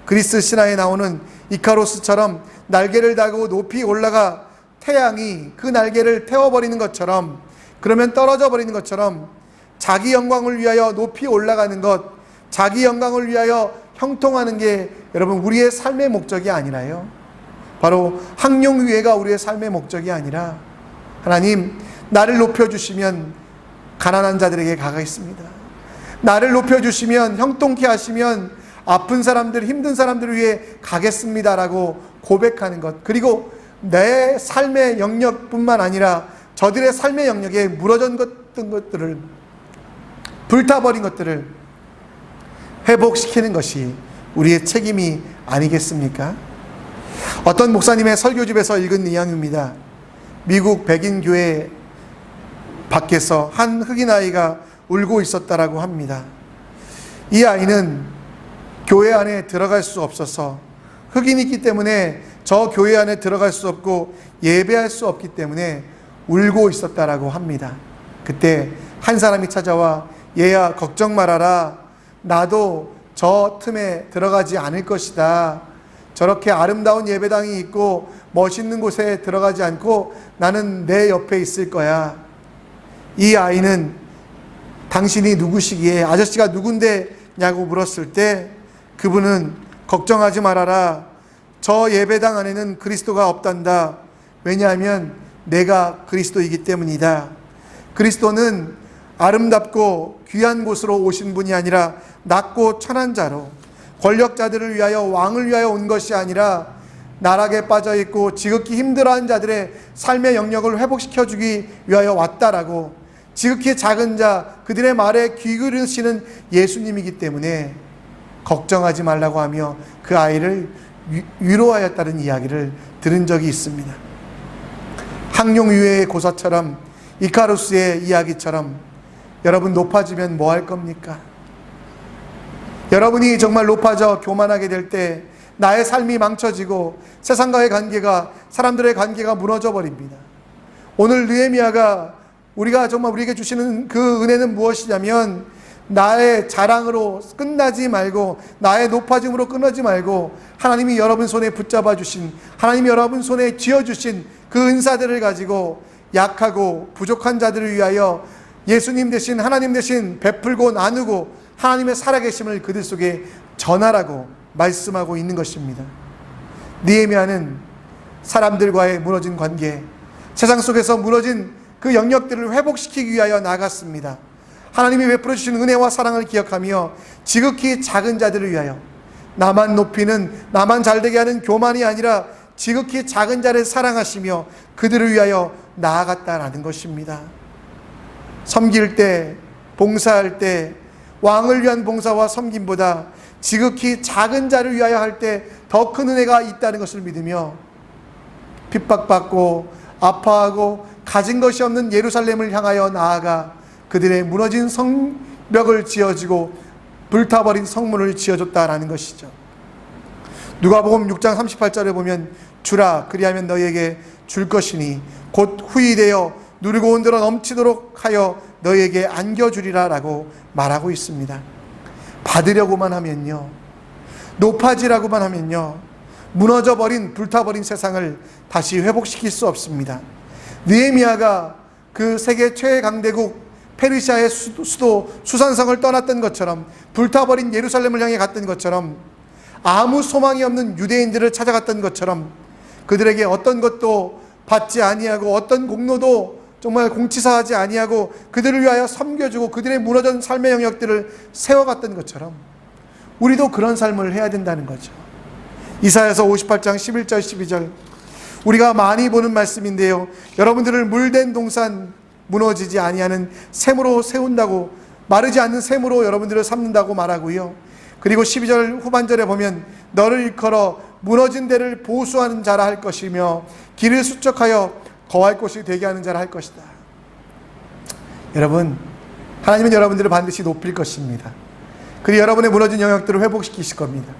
그리스 신화에 나오는 이카로스처럼 날개를 달고 높이 올라가 태양이 그 날개를 태워버리는 것처럼, 그러면 떨어져 버리는 것처럼 자기 영광을 위하여 높이 올라가는 것, 자기 영광을 위하여 형통하는 게 여러분 우리의 삶의 목적이 아니라요, 바로 항용유해가 우리의 삶의 목적이 아니라 하나님, 나를 높여주시면 가난한 자들에게 가겠습니다. 나를 높여주시면, 형통케 하시면 아픈 사람들, 힘든 사람들을 위해 가겠습니다라고 고백하는 것, 그리고 내 삶의 영역뿐만 아니라 저들의 삶의 영역에 무너졌던 것들을, 불타버린 것들을 회복시키는 것이 우리의 책임이 아니겠습니까? 어떤 목사님의 설교집에서 읽은 내용입니다. 미국 백인 교회 밖에서 한 흑인 아이가 울고 있었다라고 합니다. 이 아이는 교회 안에 들어갈 수 없어서, 흑인이기 때문에 저 교회 안에 들어갈 수 없고 예배할 수 없기 때문에 울고 있었다라고 합니다. 그때 한 사람이 찾아와 얘야 걱정 말아라, 나도 저 틈에 들어가지 않을 것이다. 저렇게 아름다운 예배당이 있고 멋있는 곳에 들어가지 않고 나는 내 옆에 있을 거야. 이 아이는 당신이 누구시기에, 아저씨가 누군데 냐고 물었을 때 그분은 걱정하지 말아라, 저 예배당 안에는 그리스도가 없단다. 왜냐하면 내가 그리스도이기 때문이다. 그리스도는 아름답고 귀한 곳으로 오신 분이 아니라 낮고 천한 자로 권력자들을 위하여, 왕을 위하여 온 것이 아니라 나락에 빠져있고 지극히 힘들어하는 자들의 삶의 영역을 회복시켜주기 위하여 왔다라고, 지극히 작은 자, 그들의 말에 귀 기울이시는 예수님이기 때문에 걱정하지 말라고 하며 그 아이를 위로하였다는 이야기를 들은 적이 있습니다. 항용유해의 고사처럼 이카루스의 이야기처럼 여러분 높아지면 뭐 할 겁니까? 여러분이 정말 높아져 교만하게 될 때 나의 삶이 망쳐지고 세상과의 관계가, 사람들의 관계가 무너져 버립니다. 오늘 느헤미야가 우리가 정말 우리에게 주시는 그 은혜는 무엇이냐면 나의 자랑으로 끝나지 말고 나의 높아짐으로 끊어지 말고 하나님이 여러분 손에 붙잡아 주신, 하나님이 여러분 손에 쥐어주신 그 은사들을 가지고 약하고 부족한 자들을 위하여 예수님 대신, 하나님 대신 베풀고 나누고 하나님의 살아계심을 그들 속에 전하라고 말씀하고 있는 것입니다. 느헤미야는 사람들과의 무너진 관계, 세상 속에서 무너진 그 영역들을 회복시키기 위하여 나갔습니다. 하나님이 베풀어 주신 은혜와 사랑을 기억하며 지극히 작은 자들을 위하여, 나만 높이는, 나만 잘되게 하는 교만이 아니라 지극히 작은 자를 사랑하시며 그들을 위하여 나아갔다라는 것입니다. 섬길 때, 봉사할 때 왕을 위한 봉사와 섬김보다 지극히 작은 자를 위하여 할 때 더 큰 은혜가 있다는 것을 믿으며 핍박받고 아파하고 가진 것이 없는 예루살렘을 향하여 나아가 그들의 무너진 성벽을 지어주고 불타버린 성문을 지어줬다라는 것이죠. 누가복음 6장 38절에 보면 주라, 그리하면 너희에게 줄 것이니 곧 후히 되어 누리고 온 대로 넘치도록 하여 너희에게 안겨주리라 라고 말하고 있습니다. 받으려고만 하면요, 높아지라고만 하면요, 무너져버린, 불타버린 세상을 다시 회복시킬 수 없습니다. 느헤미야가 그 세계 최강대국 페르시아의 수도 수산성을 떠났던 것처럼, 불타버린 예루살렘을 향해 갔던 것처럼, 아무 소망이 없는 유대인들을 찾아갔던 것처럼 그들에게 어떤 것도 받지 아니하고 어떤 공로도 정말 공치사하지 아니하고 그들을 위하여 섬겨주고 그들의 무너진 삶의 영역들을 세워갔던 것처럼 우리도 그런 삶을 해야 된다는 거죠. 이사야서 58장 11절 12절 우리가 많이 보는 말씀인데요, 여러분들을 물된 동산 무너지지 아니하는 샘으로 세운다고, 마르지 않는 샘으로 여러분들을 삼는다고 말하고요. 그리고 12절 후반절에 보면 너를 일컬어 무너진 데를 보수하는 자라 할 것이며 길을 수척하여 거할 곳이 되게 하는 자라 할 것이다. 여러분, 하나님은 여러분들을 반드시 높일 것입니다. 그리고 여러분의 무너진 영역들을 회복시키실 겁니다.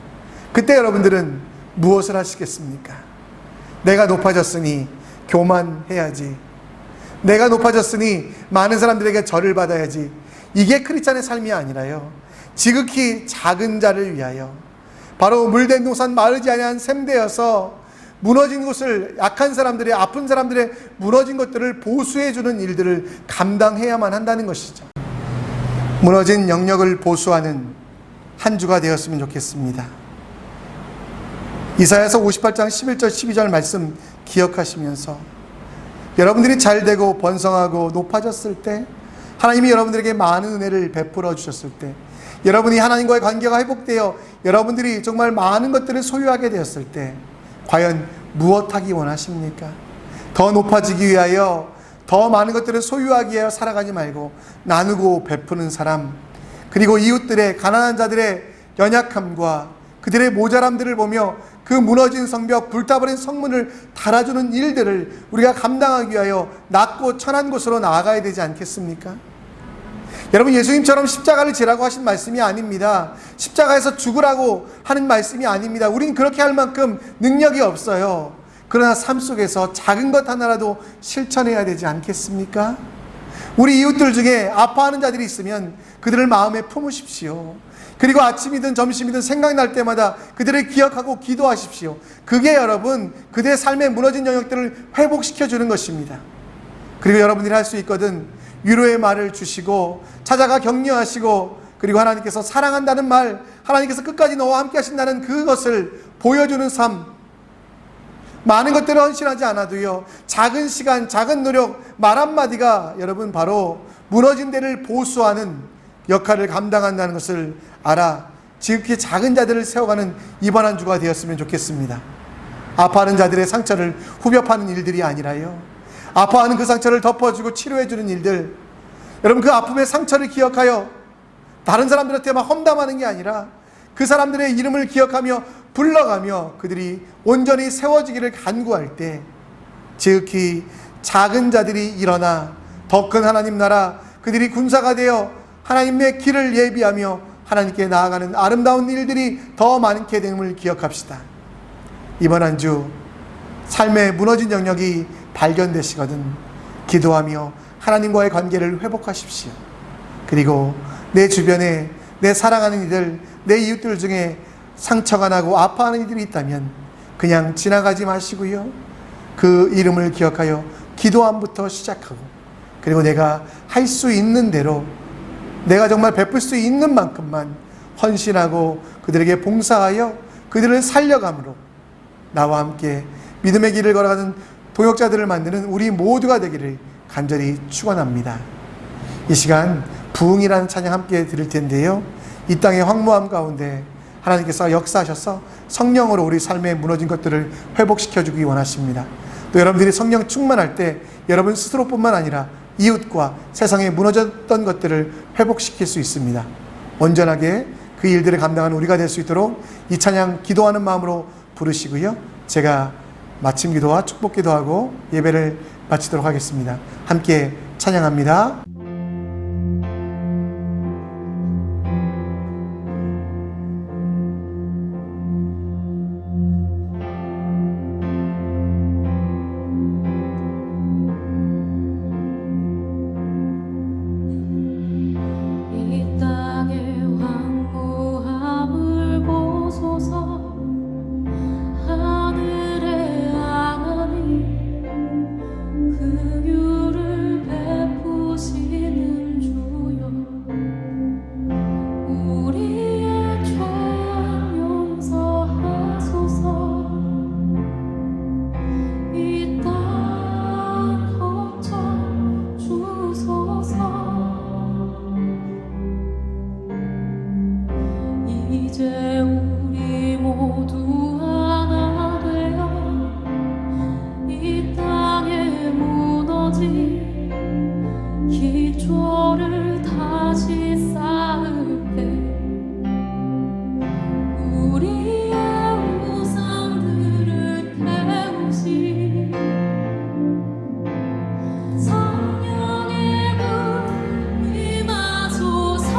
그때 여러분들은 무엇을 하시겠습니까? 내가 높아졌으니 교만해야지, 내가 높아졌으니 많은 사람들에게 절을 받아야지, 이게 크리스찬의 삶이 아니라요, 지극히 작은 자를 위하여 바로 물된 동산 마르지 아니한 샘되어서 무너진 곳을, 약한 사람들의, 아픈 사람들의 무너진 것들을 보수해주는 일들을 감당해야만 한다는 것이죠. 무너진 영역을 보수하는 한 주가 되었으면 좋겠습니다. 이사야서 58장 11절 12절 말씀 기억하시면서 여러분들이 잘되고 번성하고 높아졌을 때, 하나님이 여러분들에게 많은 은혜를 베풀어 주셨을 때, 여러분이 하나님과의 관계가 회복되어 여러분들이 정말 많은 것들을 소유하게 되었을 때 과연 무엇하기 원하십니까? 더 높아지기 위하여, 더 많은 것들을 소유하기 위하여 살아가지 말고 나누고 베푸는 사람, 그리고 이웃들의, 가난한 자들의 연약함과 그들의 모자람들을 보며 그 무너진 성벽, 불타버린 성문을 달아주는 일들을 우리가 감당하기 위하여 낮고 천한 곳으로 나아가야 되지 않겠습니까? 여러분, 예수님처럼 십자가를 지라고 하신 말씀이 아닙니다. 십자가에서 죽으라고 하는 말씀이 아닙니다. 우린 그렇게 할 만큼 능력이 없어요. 그러나 삶 속에서 작은 것 하나라도 실천해야 되지 않겠습니까? 우리 이웃들 중에 아파하는 자들이 있으면 그들을 마음에 품으십시오. 그리고 아침이든 점심이든 생각날 때마다 그들을 기억하고 기도하십시오. 그게 여러분, 그들의 삶의 무너진 영역들을 회복시켜주는 것입니다. 그리고 여러분들이 할 수 있거든, 위로의 말을 주시고 찾아가 격려하시고, 그리고 하나님께서 사랑한다는 말, 하나님께서 끝까지 너와 함께 하신다는 그것을 보여주는 삶, 많은 것들을 헌신하지 않아도요, 작은 시간, 작은 노력, 말 한마디가 여러분 바로 무너진 데를 보수하는 역할을 감당한다는 것을 알아 지극히 작은 자들을 세워가는 이번 한 주가 되었으면 좋겠습니다. 아파하는 자들의 상처를 후벼 파는 일들이 아니라요, 아파하는 그 상처를 덮어주고 치료해주는 일들, 여러분 그 아픔의 상처를 기억하여 다른 사람들한테 막 험담하는 게 아니라 그 사람들의 이름을 기억하며 불러가며 그들이 온전히 세워지기를 간구할 때 지극히 작은 자들이 일어나 더 큰 하나님 나라, 그들이 군사가 되어 하나님의 길을 예비하며 하나님께 나아가는 아름다운 일들이 더 많게 됨을 기억합시다. 이번 한 주 삶의 무너진 영역이 발견되시거든 기도하며 하나님과의 관계를 회복하십시오. 그리고 내 주변에 내 사랑하는 이들, 내 이웃들 중에 상처가 나고 아파하는 이들이 있다면 그냥 지나가지 마시고요, 그 이름을 기억하여 기도함부터 시작하고, 그리고 내가 할 수 있는 대로, 내가 정말 베풀 수 있는 만큼만 헌신하고 그들에게 봉사하여 그들을 살려감으로 나와 함께 믿음의 길을 걸어가는 동역자들을 만드는 우리 모두가 되기를 간절히 축원합니다. 이 시간 부흥이라는 찬양 함께 드릴 텐데요, 이 땅의 황무함 가운데 하나님께서 역사하셔서 성령으로 우리 삶에 무너진 것들을 회복시켜 주기 원하십니다. 또 여러분들이 성령 충만할 때 여러분 스스로뿐만 아니라 이웃과 세상에 무너졌던 것들을 회복시킬 수 있습니다. 온전하게 그 일들을 감당하는 우리가 될 수 있도록 이 찬양 기도하는 마음으로 부르시고요, 제가 마침 기도와 축복 기도하고 예배를 마치도록 하겠습니다. 함께 찬양합니다. 이제 우리 모두 하나 되어 이 땅에 무너진 기초를 다시 쌓을 때 우리의 우상들을 태우시 성령의 불 임하소서.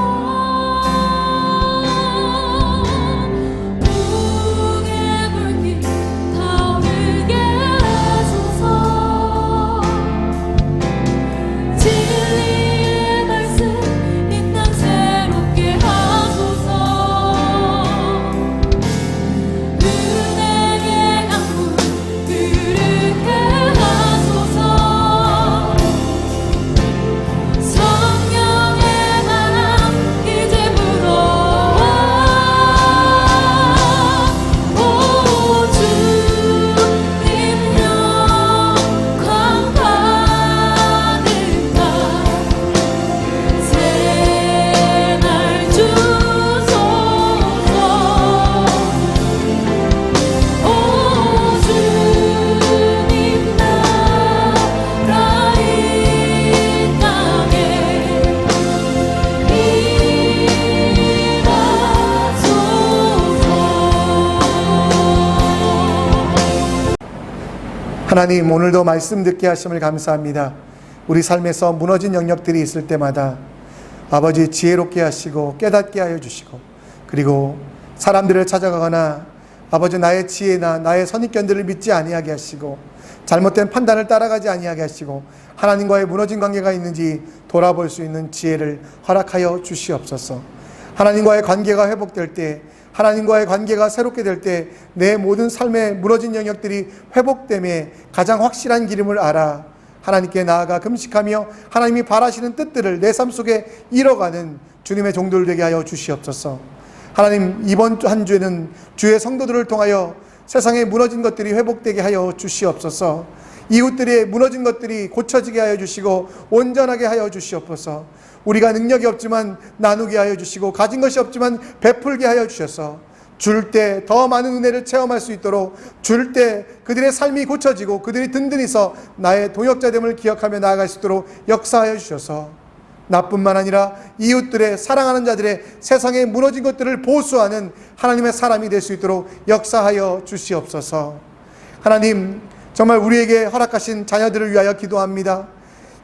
하나님, 오늘도 말씀 듣게 하심을 감사합니다. 우리 삶에서 무너진 영역들이 있을 때마다 아버지 지혜롭게 하시고 깨닫게 하여 주시고, 그리고 사람들을 찾아가거나 아버지 나의 지혜나 나의 선입견들을 믿지 아니하게 하시고 잘못된 판단을 따라가지 아니하게 하시고 하나님과의 무너진 관계가 있는지 돌아볼 수 있는 지혜를 허락하여 주시옵소서. 하나님과의 관계가 회복될 때, 하나님과의 관계가 새롭게 될 때 내 모든 삶의 무너진 영역들이 회복됨에 가장 확실한 기름을 알아 하나님께 나아가 금식하며 하나님이 바라시는 뜻들을 내 삶 속에 이뤄가는 주님의 종들 되게 하여 주시옵소서. 하나님, 이번 한 주에는 주의 성도들을 통하여 세상에 무너진 것들이 회복되게 하여 주시옵소서. 이웃들의 무너진 것들이 고쳐지게 하여 주시고 온전하게 하여 주시옵소서. 우리가 능력이 없지만 나누게 하여 주시고 가진 것이 없지만 베풀게 하여 주셔서 줄 때 더 많은 은혜를 체험할 수 있도록, 줄 때 그들의 삶이 고쳐지고 그들이 든든히 서 나의 동역자됨을 기억하며 나아갈 수 있도록 역사하여 주셔서 나뿐만 아니라 이웃들의 사랑하는 자들의 세상에 무너진 것들을 보수하는 하나님의 사람이 될 수 있도록 역사하여 주시옵소서. 하나님, 정말 우리에게 허락하신 자녀들을 위하여 기도합니다.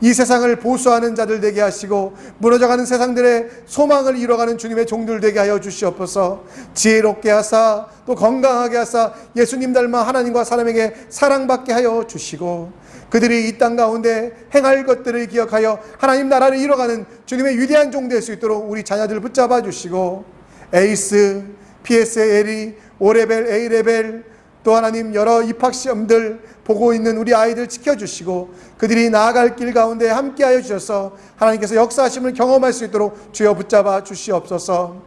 이 세상을 보수하는 자들 되게 하시고 무너져가는 세상들의 소망을 이뤄가는 주님의 종들 되게 하여 주시옵소서. 지혜롭게 하사 또 건강하게 하사 예수님 닮아 하나님과 사람에게 사랑받게 하여 주시고, 그들이 이 땅 가운데 행할 것들을 기억하여 하나님 나라를 이뤄가는 주님의 위대한 종 될 수 있도록 우리 자녀들을 붙잡아 주시고, 에이스, PSLE, O레벨, A레벨, 또 하나님 여러 입학시험들 보고 있는 우리 아이들 지켜주시고 그들이 나아갈 길 가운데 함께하여 주셔서 하나님께서 역사하심을 경험할 수 있도록 주여 붙잡아 주시옵소서.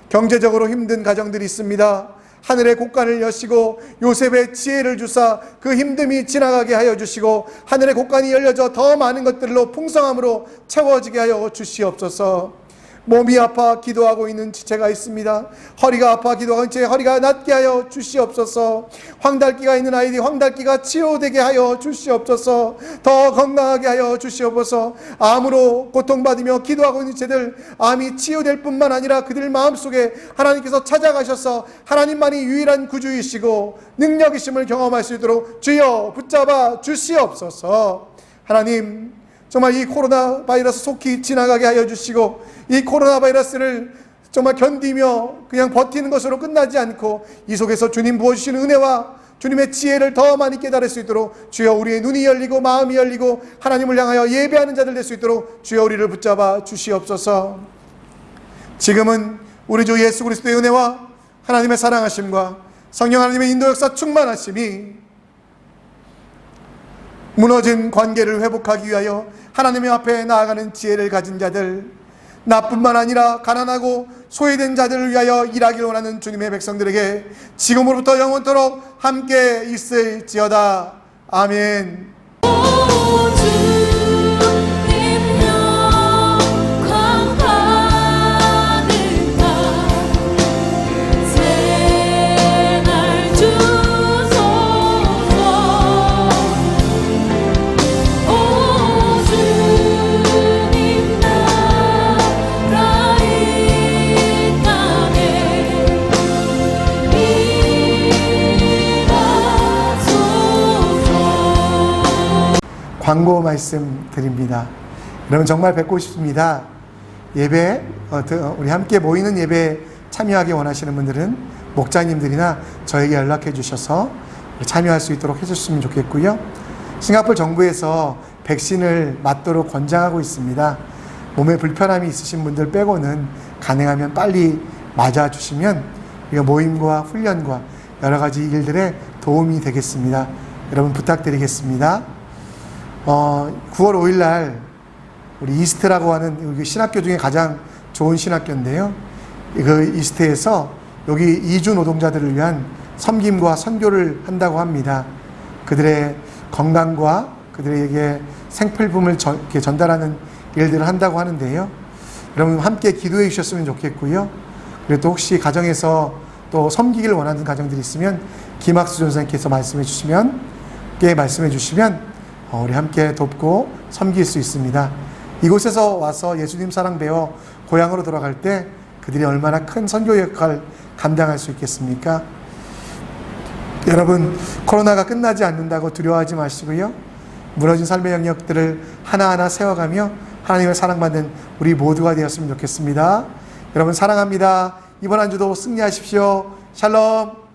경제적으로 힘든 가정들이 있습니다. 하늘의 곳간을 여시고 요셉의 지혜를 주사 그 힘듦이 지나가게 하여 주시고 하늘의 곳간이 열려져 더 많은 것들로 풍성함으로 채워지게 하여 주시옵소서. 몸이 아파 기도하고 있는 지체가 있습니다. 허리가 아파 기도하고 있는 지체 허리가 낫게 하여 주시옵소서. 황달기가 있는 아이들이 황달기가 치료되게 하여 주시옵소서. 더 건강하게 하여 주시옵소서. 암으로 고통받으며 기도하고 있는 지체들 암이 치유될 뿐만 아니라 그들 마음속에 하나님께서 찾아가셔서 하나님만이 유일한 구주이시고 능력이심을 경험할 수 있도록 주여 붙잡아 주시옵소서. 하나님, 정말 이 코로나 바이러스 속히 지나가게 하여 주시고 이 코로나 바이러스를 정말 견디며 그냥 버티는 것으로 끝나지 않고 이 속에서 주님 부어주시는 은혜와 주님의 지혜를 더 많이 깨달을 수 있도록 주여 우리의 눈이 열리고 마음이 열리고 하나님을 향하여 예배하는 자들 될 수 있도록 주여 우리를 붙잡아 주시옵소서. 지금은 우리 주 예수 그리스도의 은혜와 하나님의 사랑하심과 성령 하나님의 인도 역사 충만하심이 무너진 관계를 회복하기 위하여 하나님의 앞에 나아가는 지혜를 가진 자들, 나뿐만 아니라 가난하고 소외된 자들을 위하여 일하기를 원하는 주님의 백성들에게 지금으로부터 영원토록 함께 있을지어다. 아멘. 광고 말씀 드립니다. 여러분 정말 뵙고 싶습니다. 예배, 우리 함께 모이는 예배에 참여하기 원하시는 분들은 목자님들이나 저에게 연락해 주셔서 참여할 수 있도록 해주셨으면 좋겠고요. 싱가포르 정부에서 백신을 맞도록 권장하고 있습니다. 몸에 불편함이 있으신 분들 빼고는 가능하면 빨리 맞아주시면 모임과 훈련과 여러 가지 일들에 도움이 되겠습니다. 여러분 부탁드리겠습니다. 9월 5일 날 우리 이스트라고 하는 신학교 중에 가장 좋은 신학교인데요. 그 이스트에서 여기 이주 노동자들을 위한 섬김과 선교를 한다고 합니다. 그들의 건강과 그들에게 생필품을 이렇게 전달하는 일들을 한다고 하는데요. 여러분 함께 기도해 주셨으면 좋겠고요. 그리고 또 혹시 가정에서 또 섬기기를 원하는 가정들이 있으면 김학수 전사님께서 말씀해 주시면 우리 함께 돕고 섬길 수 있습니다. 이곳에서 와서 예수님 사랑 배워 고향으로 돌아갈 때 그들이 얼마나 큰 선교 역할을 감당할 수 있겠습니까? 여러분 코로나가 끝나지 않는다고 두려워하지 마시고요. 무너진 삶의 영역들을 하나하나 세워가며 하나님을 사랑받는 우리 모두가 되었으면 좋겠습니다. 여러분 사랑합니다. 이번 한 주도 승리하십시오. 샬롬.